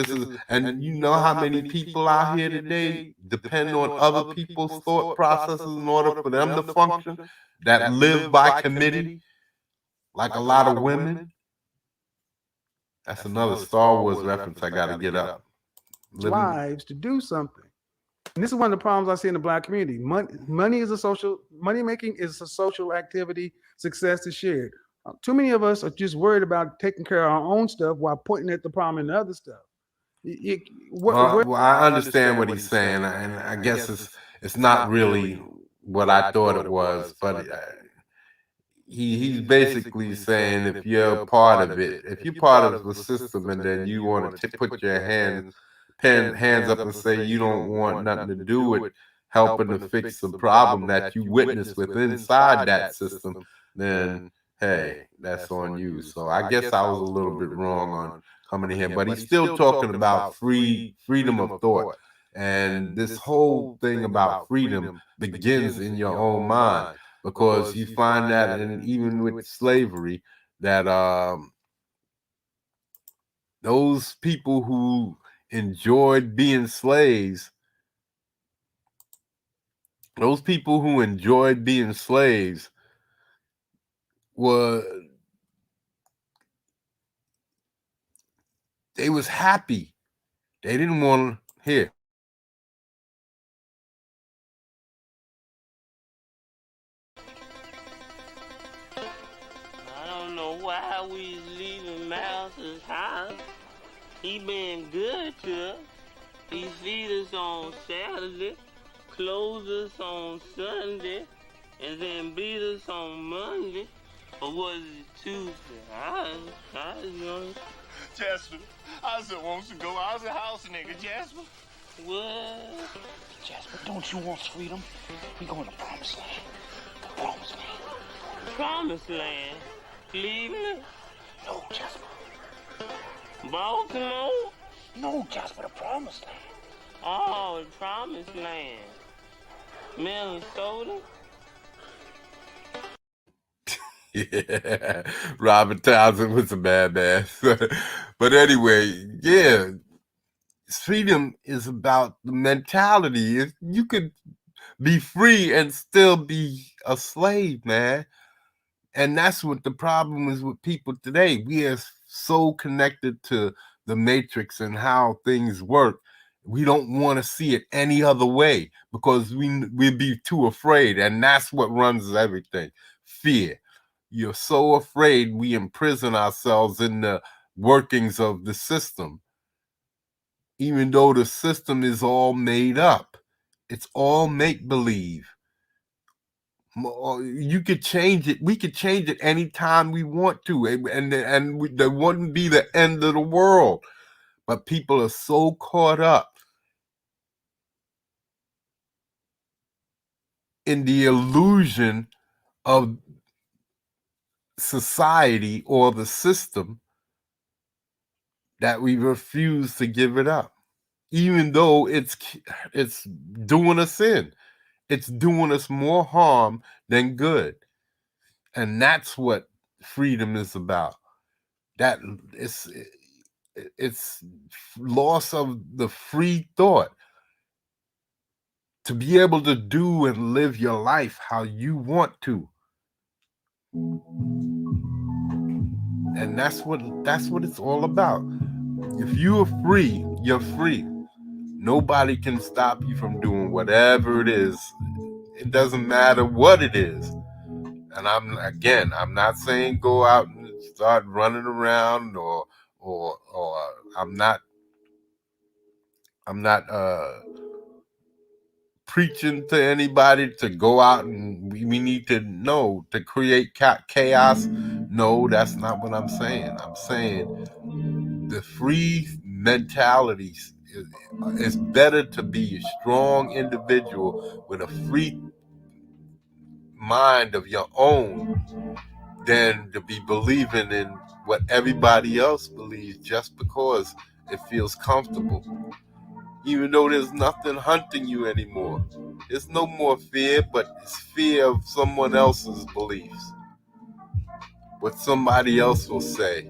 And you know how many people out here today depend on other people's thought processes in order for them to function, that live by committee, like a lot of women. That's another Star Wars reference I got to get up. Lives to do something. And this is one of the problems I see in the Black community. Money making is a social activity. Success is shared. Too many of us are just worried about taking care of our own stuff while pointing at the problem in the other stuff. Well, I understand what he's saying, and I guess it's not really what I thought it was, but he's basically saying if you're a part of it, if you're part of the system, and then you want to put your hands up and say you don't want nothing to do with helping to fix the problem that you witness within inside that system, then hey, that's on you. So I guess I was a little bit wrong on coming in here, but he's still talking about freedom of thought. And this whole thing about freedom begins in your own mind, because you find that even with slavery, that those people who enjoyed being slaves, they was happy. They didn't want to hear. I don't know why we leaving Mouse's house. He been good to us. He feed us on Saturday, close us on Sunday, and then beat us on Monday. Or was it Tuesday? I don't know. Jasper, I just want to go. I was a house nigga, Jasper. What? Jasper, don't you want freedom? We going to Promised Land. The Promised Land. Promised Land? Cleveland? No, Jasper. Baltimore? No, Jasper, the Promised Land. Oh, the Promised Land. Minnesota? Yeah, Robert Townsend was a badass. But anyway, yeah, freedom is about the mentality. You could be free and still be a slave, man. And that's what the problem is with people today. We are so connected to the matrix and how things work. We don't want to see it any other way because we'd be too afraid. And that's what runs everything. Fear. You're so afraid we imprison ourselves in the workings of the system, even though the system is all made up. It's all make-believe. You could change it. We could change it anytime we want to, and there wouldn't be the end of the world. But people are so caught up in the illusion of society or the system that we refuse to give it up, even though it's doing us in. It's doing us more harm than good. And that's what freedom is about. That it's loss of the free thought to be able to do and live your life how you want to. And that's what it's all about. If you are free, you're free. Nobody can stop you from doing whatever it is. It doesn't matter what it is. And I'm not saying go out and start running around or I'm not preaching to anybody to go out and we need to know to create chaos. No, that's not what I'm saying. I'm saying the free mentality is better to be a strong individual with a free mind of your own than to be believing in what everybody else believes just because it feels comfortable. Even though there's nothing hunting you anymore. There's no more fear, but it's fear of someone else's beliefs. What somebody else will say.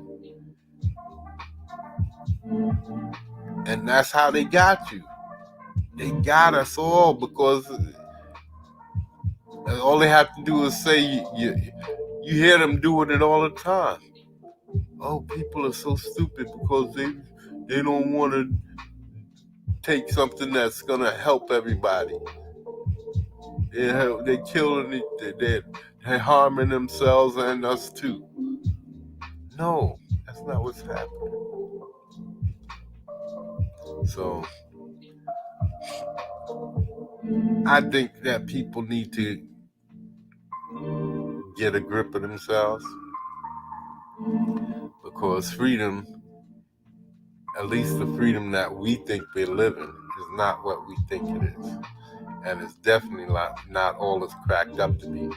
And that's how they got you. They got us all because all they have to do is say, you hear them doing it all the time. Oh, people are so stupid because they don't want to take something that's going to help everybody. They're killing it. They're harming themselves and us too. No, that's not what's happening. So I think that people need to get a grip of themselves, because freedom, at least the freedom that we think we're living, is not what we think it is. and it's definitely not all it's cracked up to be.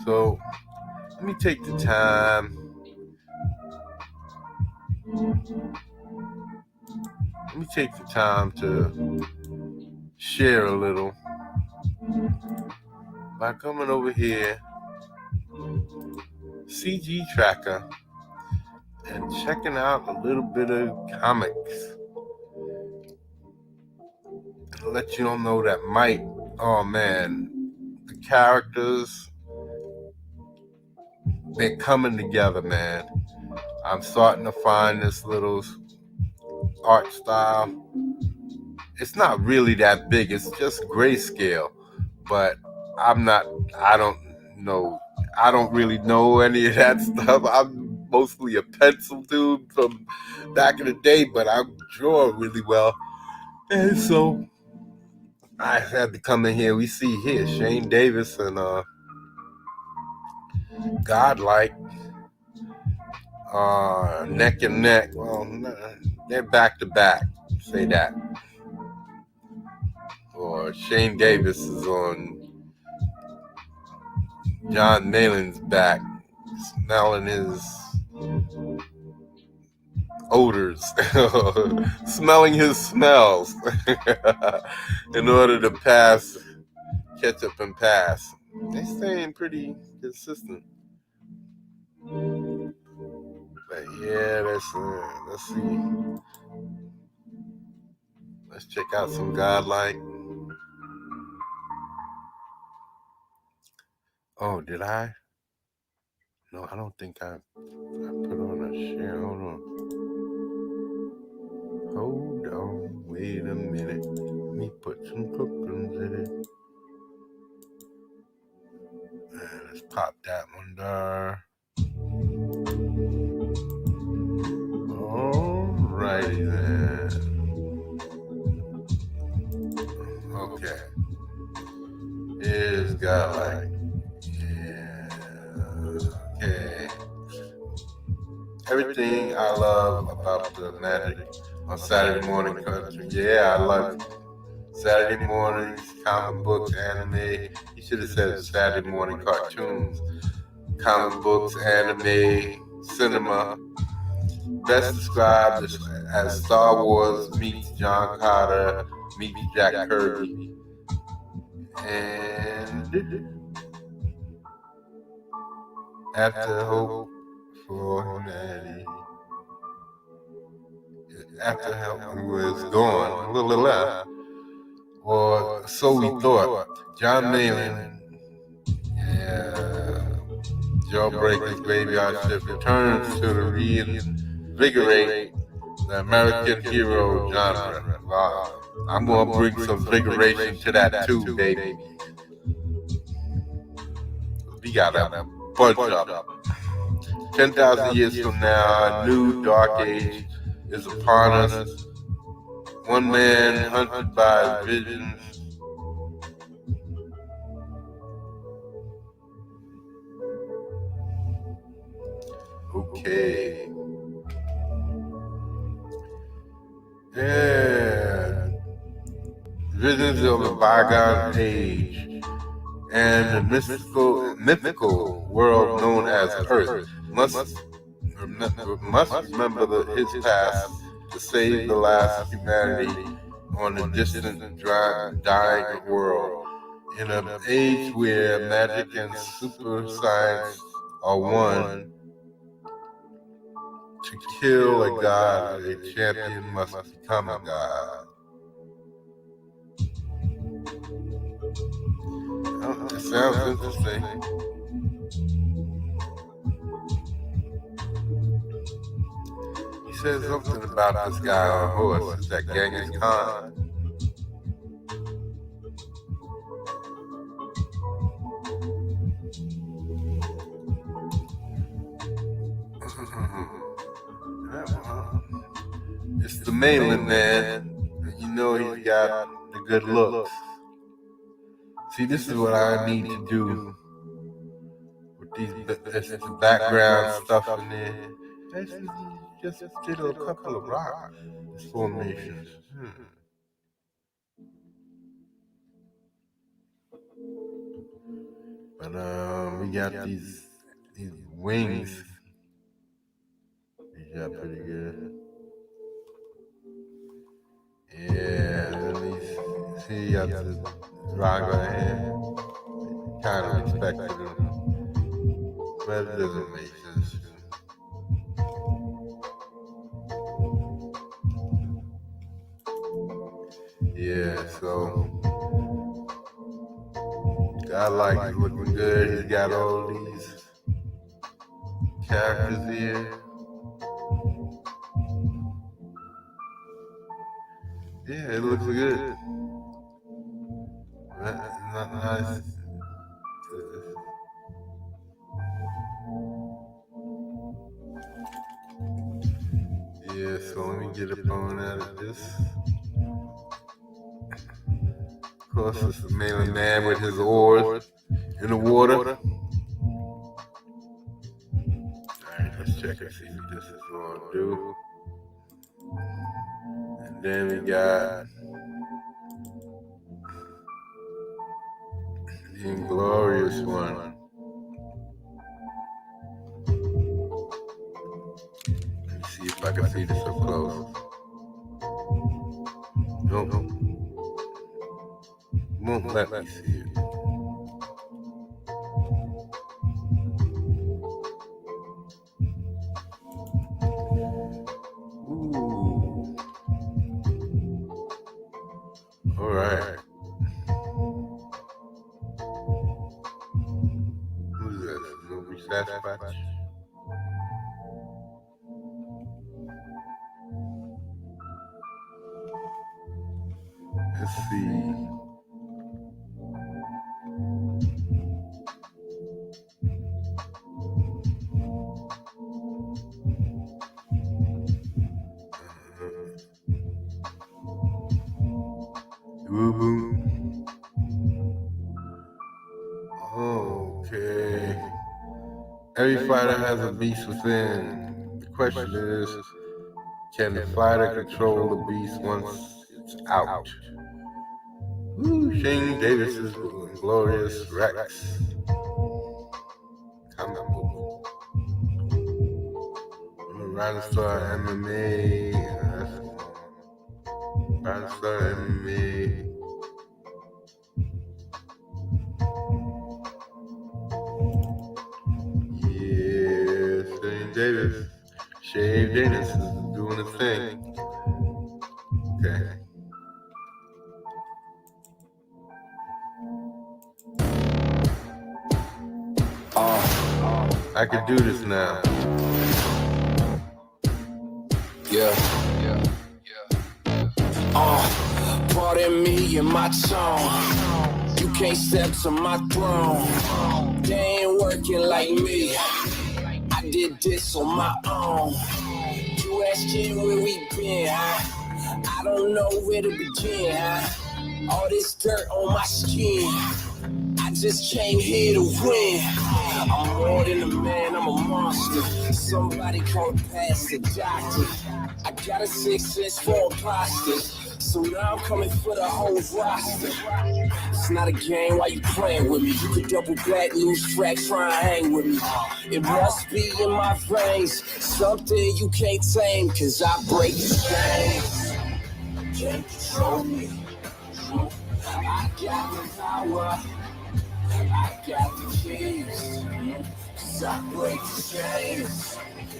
So let me take the time. Let me take the time to share a little by coming over here, CG Tracker, and checking out a little bit of comics. And let you all know that oh man, the characters, they're coming together, man. I'm starting to find this little art style. It's not really that big. It's just grayscale, but I don't know. I don't really know any of that stuff. I'm mostly a pencil dude from back in the day, but I draw really well. And so I had to come in here. We see here Shane Davis and Godlike neck and neck. Well, they're back to back. Say that. Or Shane Davis is on John Malin's back, smelling his odors, smelling his smells in order to catch up and pass. They're staying pretty consistent. But yeah, let's see. Let's check out some Godlike. Oh, did I? No, I don't think I put on a share. Hold on. Wait a minute. Let me put some cookums in it. Let's pop that one there. Alrighty then. Okay. Here's Godlike. Yeah. Okay. Everything I love about the magic on Saturday morning country. Yeah, I love Saturday mornings, comic books, anime. You should have said Saturday morning cartoons. Comic books, anime, cinema. Best described as Star Wars meets John Carter meets Jack Kirby. And after hope for humanity, after help was gone, or so we thought. John Malin, Jawbreaker's graveyard ship returns to reinvigorate the American hero genre. Wow. I'm gonna bring some vigoration to that too, baby. We got a bunch of them. 10,000 years from now, a new dark age is upon us. One man hunted by visions. Okay. Yeah. Visions of a bygone age and the mythical world known as Earth must remember his past to save the last humanity on a distant, dying world. In an age where magic and super science are one, to kill a god, a champion must become a god. Oh, that sounds interesting. He says something about this guy on a horse. It's that Genghis Khan. It's the mainland man. You know he's got the good looks. See, this is what I need to do with these background stuff in there. just did a couple of rock formations. But we got these wings. These got pretty good. Yeah, and then these, see, you got the dragon here. Kind of expected him, but it doesn't make sense. Yeah, so I like it looking good. He's got all these characters here. Yeah, it looks good. Not nice. Yeah, so let me get up on out of this. Of course, it's the mainland man with his oars in the water. Alright, let's check and see what this is going to do. And then we got the Inglorious one. Let me see if I can see this up close. Nope. Won't let me see it. Ooh. All right. Who's that? Nobody Sasquatch? Let's see. Okay. Every fighter has a beast within. The question is, can the fighter control the beast once it's out? Shane Davis's Glorious Rex. Comic book. Rhinostar MMA. Rhinostar MMA. Yeah, Shane Davis. Shane Davis is doing a thing. Okay. I can do this now. Pardon me and my tone. You can't step to my throne. They ain't working like me. I did this on my own. You asking where we been, huh? I don't know where to begin, huh? All this dirt on my skin. I just came here to win. I'm more than a man, I'm a monster. Somebody call past the doctor. I got a 6 sense for imposters. So now I'm coming for the whole roster. It's not a game, why you playing with me? You could double back, lose track, try and hang with me. It must be in my veins, something you can't tame, cause I break the game. Can't control me. I got the power. I got the keys, cause I break the chains.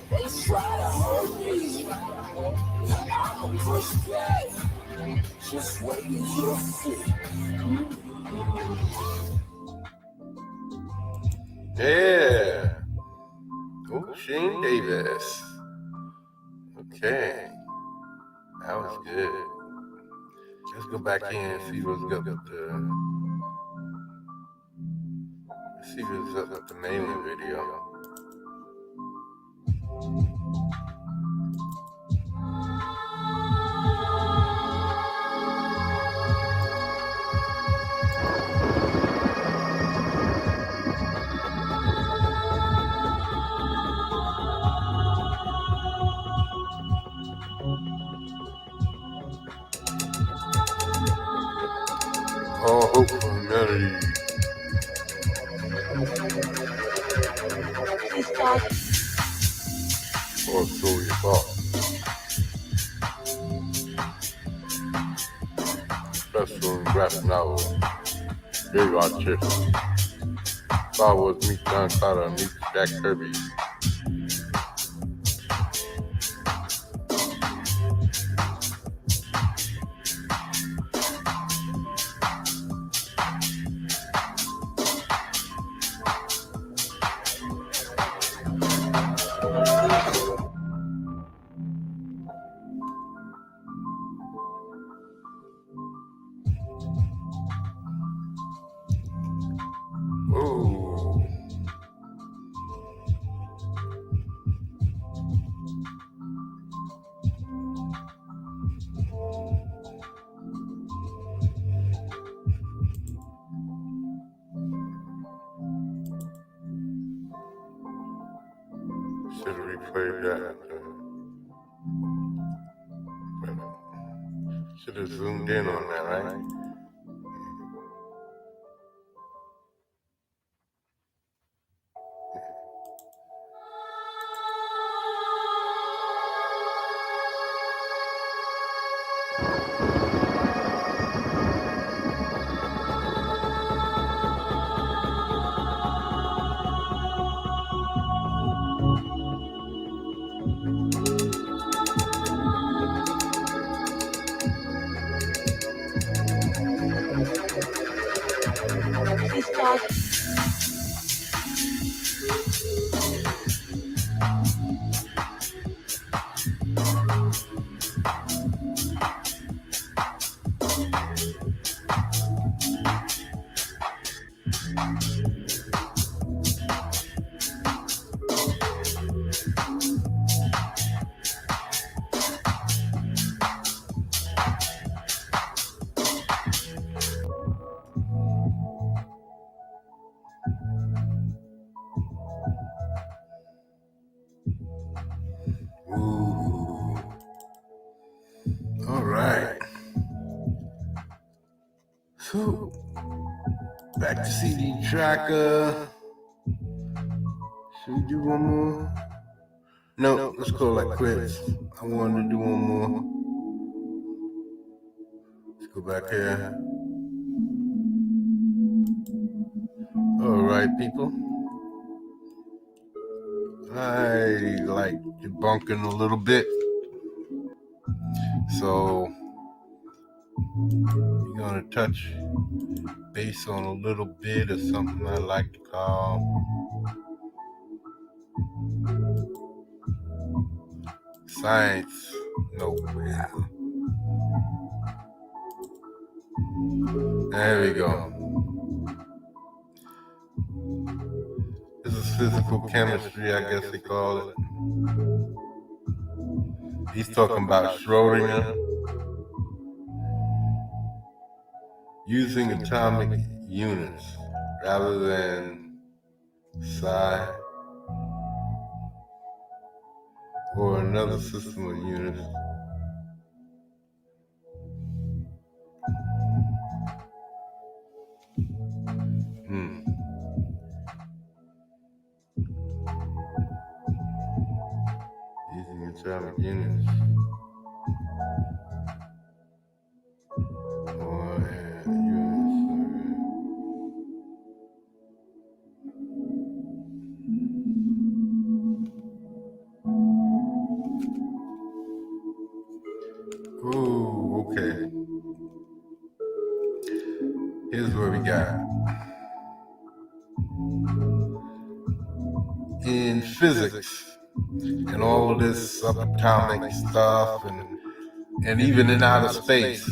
They try to hold me, I'ma push back. Just wait and you'll see. Yeah. Oh, Shane Davis. Okay. That was good. Let's go back in and see what's up with the... Let's see what's up with the mainland video. rap now. Very artistic. Star Wars meets John Carter meets Jack Kirby. Ooh. Should have replayed that. Should have zoomed in on that, right? Ooh. All right. So, back to CD tracker. Should we do one more? No, let's call that quits. I wanted to do one more. Let's go back here. All right, people. I like debunking a little bit. So, we're going to touch base on a little bit of something I like to call science nowhere. There we go. This is physical chemistry, I guess they call it. He's talking about Schrodinger using atomic units rather than psi or another system of units. Using atomic units. Ooh, okay. Here's what we got. In physics and all of this subatomic stuff and even in outer space,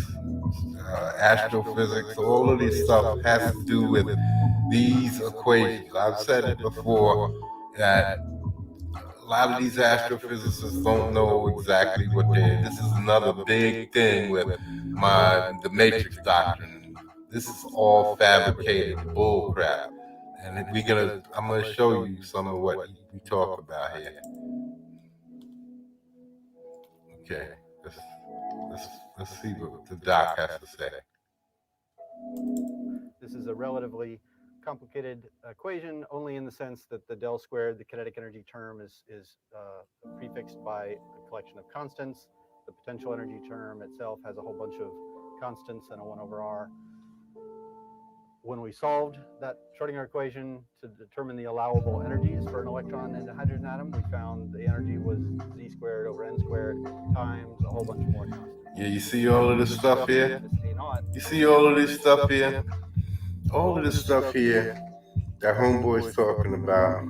astrophysics, all of this stuff has to do with these equations. I've said it before that a lot of these astrophysicists don't know exactly what they're. This is another big thing with the matrix doctrine. This is all fabricated bull crap. And I'm gonna show you some of what we talk about here. Okay, let's see what the doc has to say. This is a relatively complicated equation, only in the sense that the del squared, the kinetic energy term, is prefixed by a collection of constants. The potential energy term itself has a whole bunch of constants and a 1 over r. when we solved that Schrodinger equation to determine the allowable energies for an electron in a hydrogen atom, we found the energy was z squared over n squared times a whole bunch more constants. Yeah, you see all of this stuff here? This A naught. You see all of this stuff here? All of this stuff here that homeboy's talking about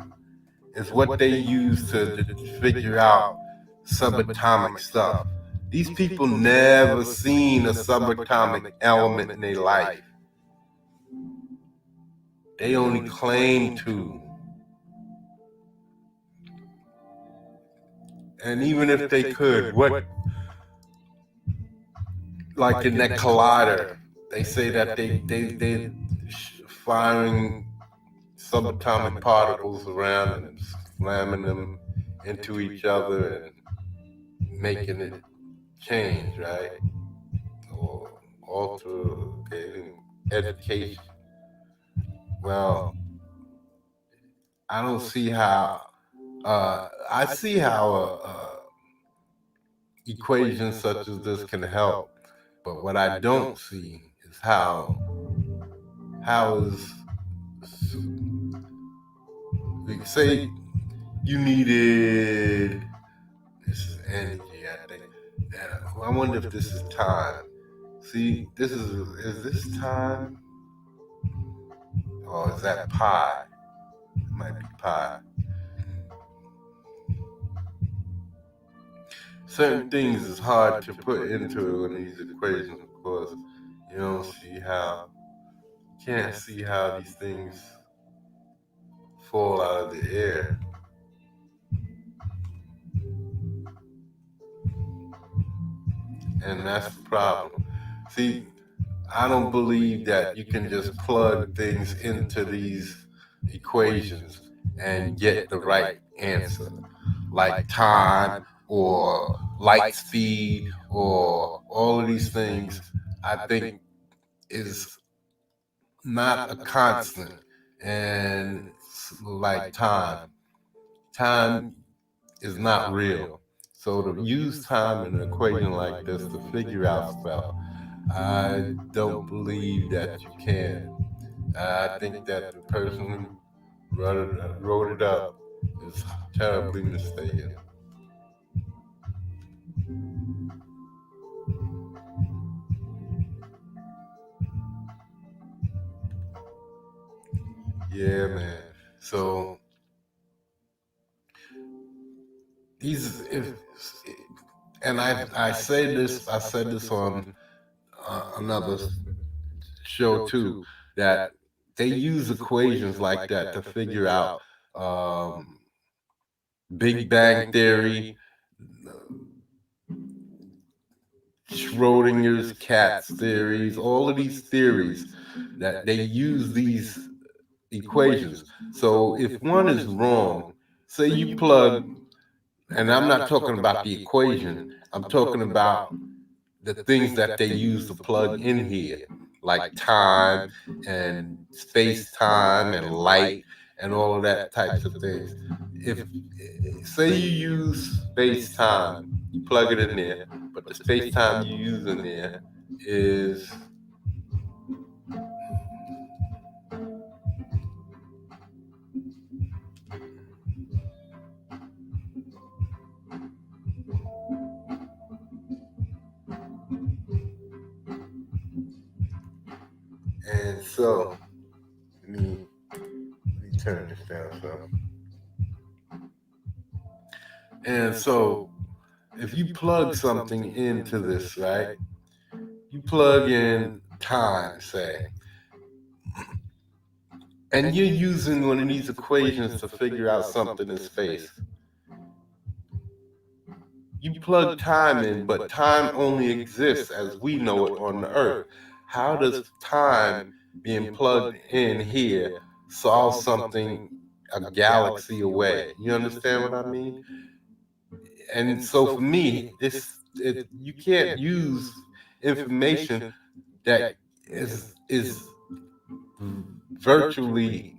is what they use to figure out subatomic stuff. These people never seen a subatomic element in their life. They only claim to. And even if they could, what, like in that collider, they say that they firing subatomic particles around and slamming them into each other and making it change, right? Or alter education. Well, I don't see how. I see how equations such as this can help, but what I don't see is how is, say you needed, this is energy, I think. I wonder if this is time. See, is this time? Or is that pi? It might be pi. Certain things is hard to put into in these equations, of course. You don't see how, can't see how these things fall out of the air. And that's the problem. See, I don't believe that you can just plug things into these equations and get the right answer, like time or light speed or all of these things. I think is not a constant, and like time is not real. So to use time in an equation like this to figure out stuff, I don't believe that you can. I think that the person who wrote it up is terribly mistaken. Yeah, man. So and I said this on another show too, that they use equations like that to figure out Big Bang Theory, Schrodinger's cat's theories, all of these theories that they use these equations. So if one is wrong, say you plug, and I'm not talking about the equation, I'm talking about the things that they use to plug in here, like time and space-time and light and all of that types of things. If, say you use space-time, you plug it in there, but the space-time you use in there is and so let me turn this down some. And so if you plug something into this, right? You plug in time, say, and you're using one of these equations to figure out something in space. You plug time in, but time only exists as we know it on the Earth. How does time being plugged in here solve something a galaxy away? You understand what I mean? And so for me, you can't use information that is virtually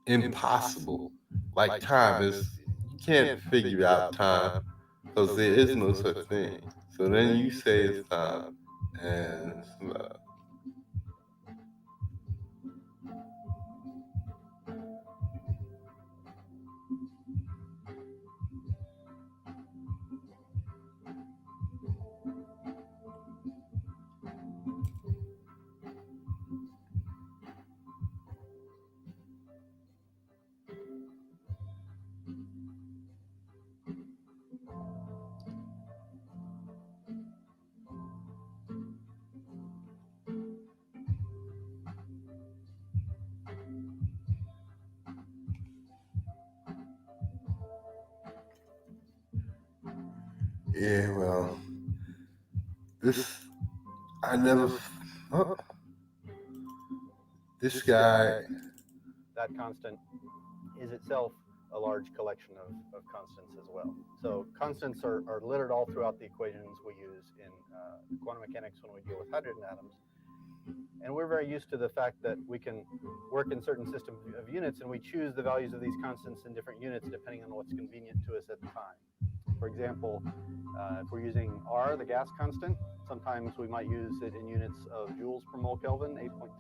impossible. Like time is, you can't figure out time because there is no such thing. So then you say it's time, and it's love. Yeah, well, I never. Oh, this guy. That constant is itself a large collection of constants as well. So constants are littered all throughout the equations we use in quantum mechanics when we deal with hydrogen atoms. And we're very used to the fact that we can work in certain system of units, and we choose the values of these constants in different units depending on what's convenient to us at the time. For example, if we're using R, the gas constant, sometimes we might use it in units of joules per mole Kelvin,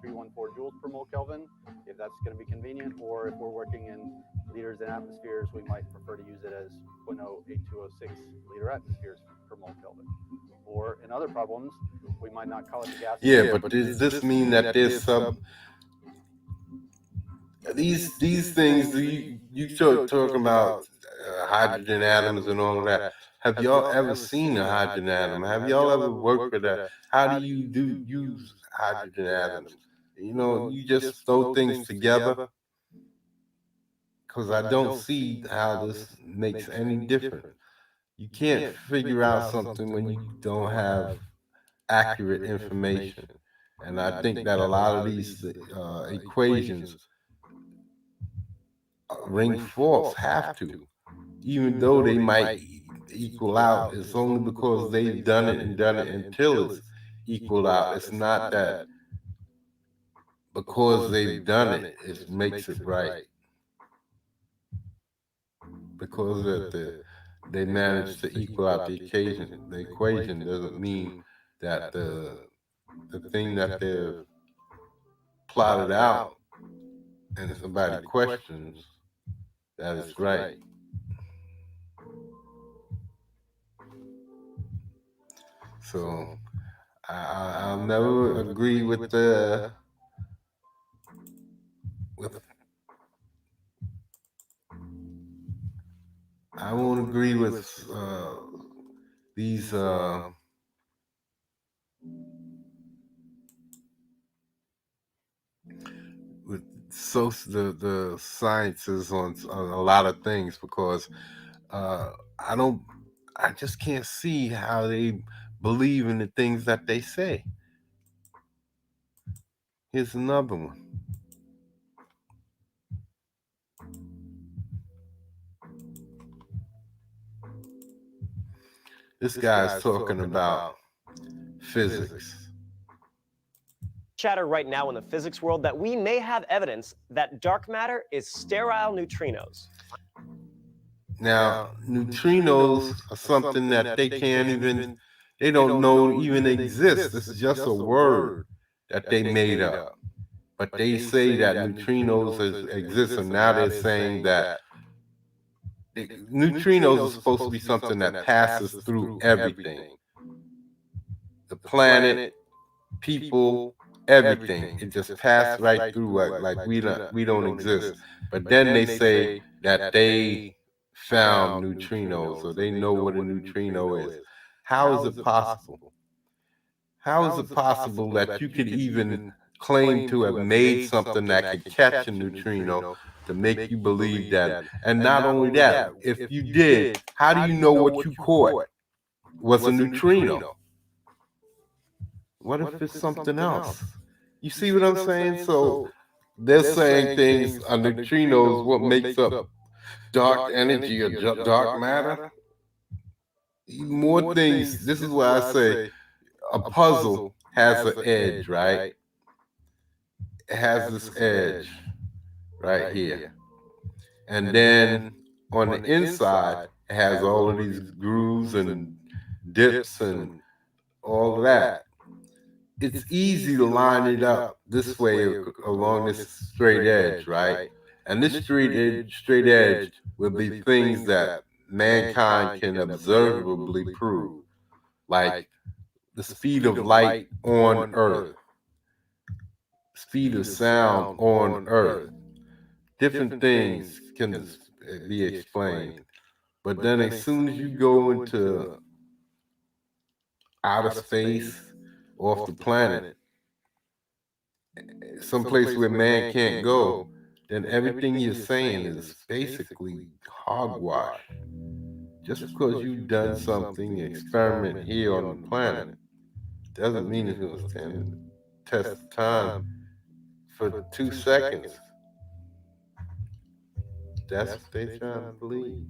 8.314 joules per mole Kelvin, if that's going to be convenient. Or if we're working in liters and atmospheres, we might prefer to use it as 0.08206 liter atmospheres per mole Kelvin. Or in other problems, we might not call it the gas. Yeah, but does this mean that there's some these things you start talking about hydrogen atoms and all of that? Have y'all ever seen a hydrogen atom? Have y'all ever worked with that? How do you use hydrogen atoms? You know, you just throw things together, because I don't see how this makes any difference. You can't figure out something when you don't have accurate information. And I think that a lot of these equations ring false have to, even though they might equal out. It's only because they've done it and done it until it's equaled out. It's not that because they've done it, it makes it right. Because they managed to equal out the equation doesn't mean that the thing that they've plotted out and somebody questions that it's right. So I'll never agree with I won't agree with these with the sciences on a lot of things, because I just can't see how they believe in the things that they say. Here's another one. This guy's talking about physics. Chatter right now in the physics world that we may have evidence that dark matter is sterile neutrinos. Now, neutrinos are something that they can't even, they don't know even exist. This is just a word that they made up. But they say that neutrinos exist, and now they're saying that neutrinos are supposed to be something that passes through everything. The planet, people, everything. It just passed right through like we don't exist. But then they say that they found neutrinos, or they know what a neutrino is. How is it possible? How is it possible that you could even claim to have made something that could catch a neutrino to make you believe that? And not only that, if you did, how do you know what you caught was a neutrino? What if it's something else? You see what I'm saying? So they're saying things, a neutrino is what makes up dark energy or dark matter. More things. This is why I say a puzzle has an edge, right? It has this edge right here. And then on the inside, it has all of these grooves and dips and all of that. It's easy to line it up this way along this straight edge, right? And this straight edge will be things that mankind can observably prove, like the speed of light on Earth, speed of sound on Earth. Different things can be explained. But then as soon as you go into outer space, off the planet, someplace where man can't go, then everything you're saying is basically hogwash. Just because you've done something, experiment here on the planet, doesn't mean it's going to stand the test of time for 2 seconds. That's what they trying to believe.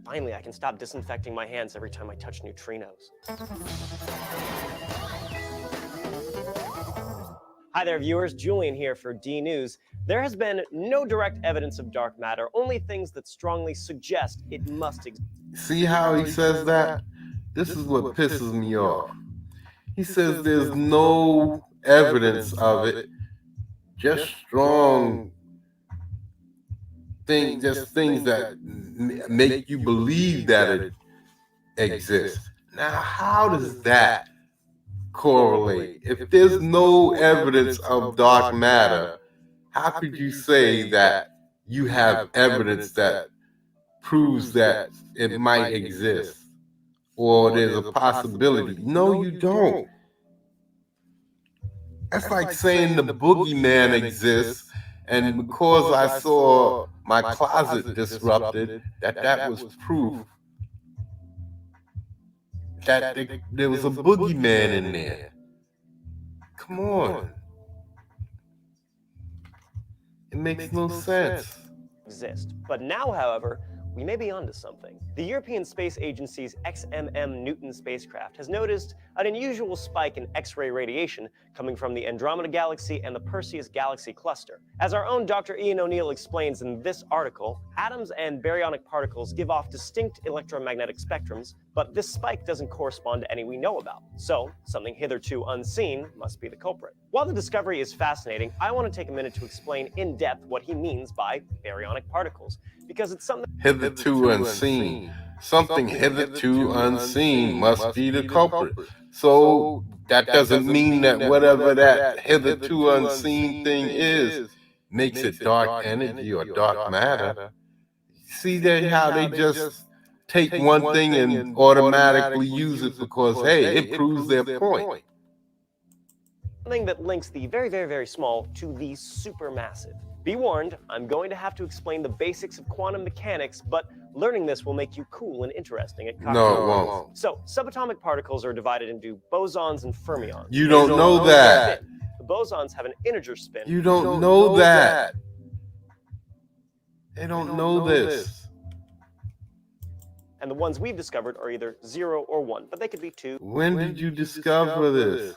Finally, I can stop disinfecting my hands every time I touch neutrinos. Hi there, viewers. Julian here for D News. There has been no direct evidence of dark matter, only things that strongly suggest it must exist. See how he says that? This is what pisses me off. He says there's no evidence of it, just strong things, just things that make you believe that it exists. Now, how does that correlate? If there's no evidence of dark matter, how could you say that you have evidence that proves that it might exist or there's a possibility? No, you don't. That's like saying the boogeyman exists, and because I saw my closet disrupted, that was proof that there was a boogeyman in there. Come on. It makes no sense. Exist. But now, however, we may be onto something. The European Space Agency's XMM Newton spacecraft has noticed an unusual spike in X-ray radiation coming from the Andromeda Galaxy and the Perseus Galaxy cluster. As our own Dr. Ian O'Neill explains in this article, atoms and baryonic particles give off distinct electromagnetic spectrums, but this spike doesn't correspond to any we know about. So, something hitherto unseen must be the culprit. While the discovery is fascinating, I want to take a minute to explain in depth what he means by baryonic particles, because it's something hitherto unseen. Something hitherto unseen must be the culprit. So that doesn't mean that whatever that hitherto unseen thing is makes it dark energy or dark matter. See that how they just take one thing and automatically use it because, hey, it proves their point. something that links the very, very, very small to the supermassive. Be warned, I'm going to have to explain the basics of quantum mechanics, but learning this will make you cool and interesting at cocktail No, it won't. So, subatomic particles are divided into bosons and fermions. You don't know that. The bosons have an integer spin. You don't know that. They don't know this. And the ones we've discovered are either 0 or 1, but they could be 2. When did you discover this?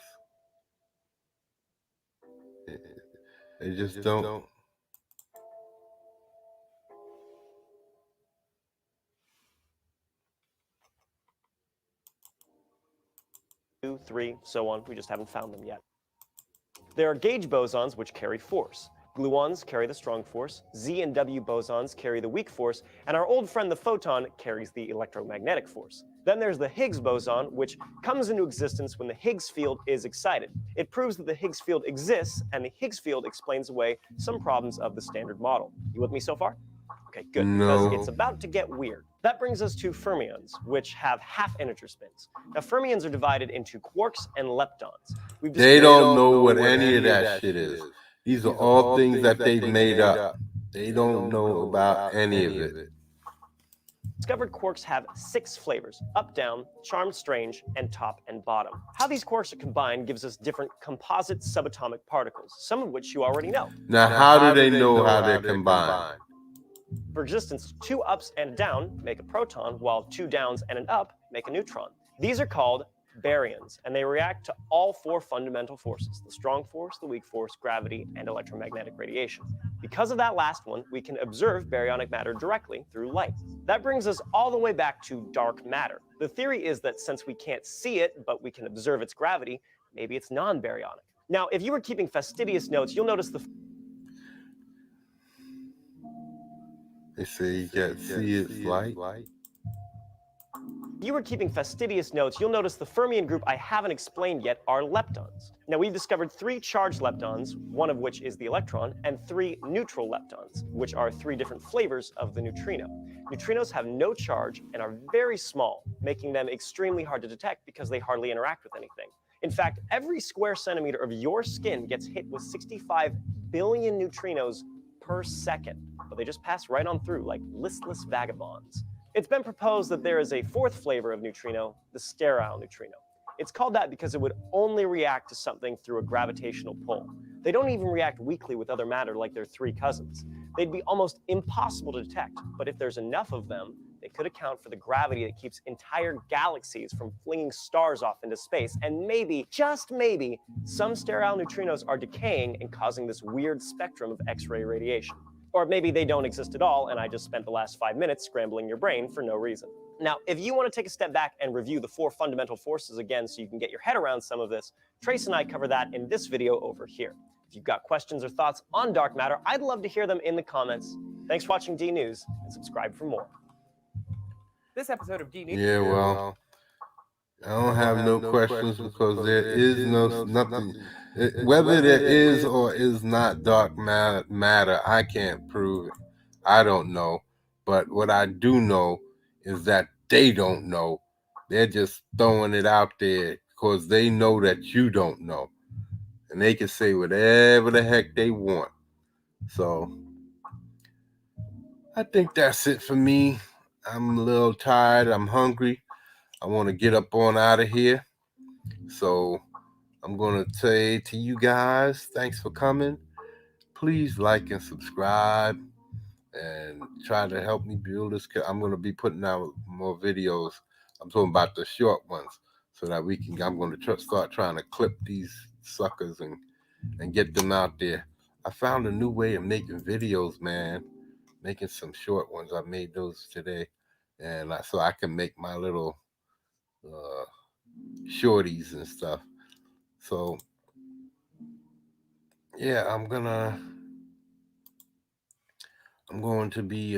They just don't. 2, 3, so on. We just haven't found them yet. There are gauge bosons, which carry force. Gluons carry the strong force, Z and W bosons carry the weak force, and our old friend the photon carries the electromagnetic force. Then there's the Higgs boson, which comes into existence when the Higgs field is excited. It proves that the Higgs field exists, and the Higgs field explains away some problems of the standard model. You with me so far? Okay, good, No. because it's about to get weird. That brings us to fermions, which have half integer spins. Now, fermions are divided into quarks and leptons. They don't know what any of that shit is. These are all things that they've made up. They don't know about any of it. Discovered quarks have 6 flavors: up, down, charmed, strange, and top and bottom. How these quarks are combined gives us different composite subatomic particles, some of which you already know. Now, how do they know how they're combined? For existence, 2 ups and a down make a proton, while 2 downs and an up make a neutron. These are called baryons, and they react to all 4 fundamental forces: the strong force, the weak force, gravity, and electromagnetic radiation. Because of that last one, we can observe baryonic matter directly through light. That brings us all the way back to dark matter. The theory is that since we can't see it, but we can observe its gravity, maybe it's non-baryonic. Now, if you were keeping fastidious notes, you'll notice the They say you can't see its light. If you were keeping fastidious notes, you'll notice the fermion group I haven't explained yet are leptons. Now, we've discovered 3 charged leptons, one of which is the electron, and 3 neutral leptons, which are 3 different flavors of the neutrino. Neutrinos have no charge and are very small, making them extremely hard to detect because they hardly interact with anything. In fact, every square centimeter of your skin gets hit with 65 billion neutrinos per second, but they just pass right on through like listless vagabonds. It's been proposed that there is a fourth flavor of neutrino, the sterile neutrino. It's called that because it would only react to something through a gravitational pull. They don't even react weakly with other matter like their three cousins. They'd be almost impossible to detect, but if there's enough of them, they could account for the gravity that keeps entire galaxies from flinging stars off into space, and maybe, just maybe, some sterile neutrinos are decaying and causing this weird spectrum of X-ray radiation. Or maybe they don't exist at all, and I just spent the last 5 minutes scrambling your brain for no reason. Now, if you want to take a step back and review the 4 fundamental forces again so you can get your head around some of this, Trace and I cover that in this video over here. If you've got questions or thoughts on dark matter, I'd love to hear them in the comments. Thanks for watching D News, and subscribe for more. This episode of D News. Yeah, well, I don't have no questions because there is nothing. Whether there is or is not dark matter, I can't prove it. I don't know. But what I do know is that they don't know. They're just throwing it out there because they know that you don't know. And they can say whatever the heck they want. So I think that's it for me. I'm a little tired. I'm hungry. I want to get up on out of here. So I'm going to say to you guys, thanks for coming. Please like and subscribe and try to help me build this. I'm going to be putting out more videos. I'm talking about the short ones so that we can, I'm going to start trying to clip these suckers and get them out there. I found a new way of making videos, man. Making some short ones. I made those today. And so I can make my little shorties and stuff. So yeah, I'm going to be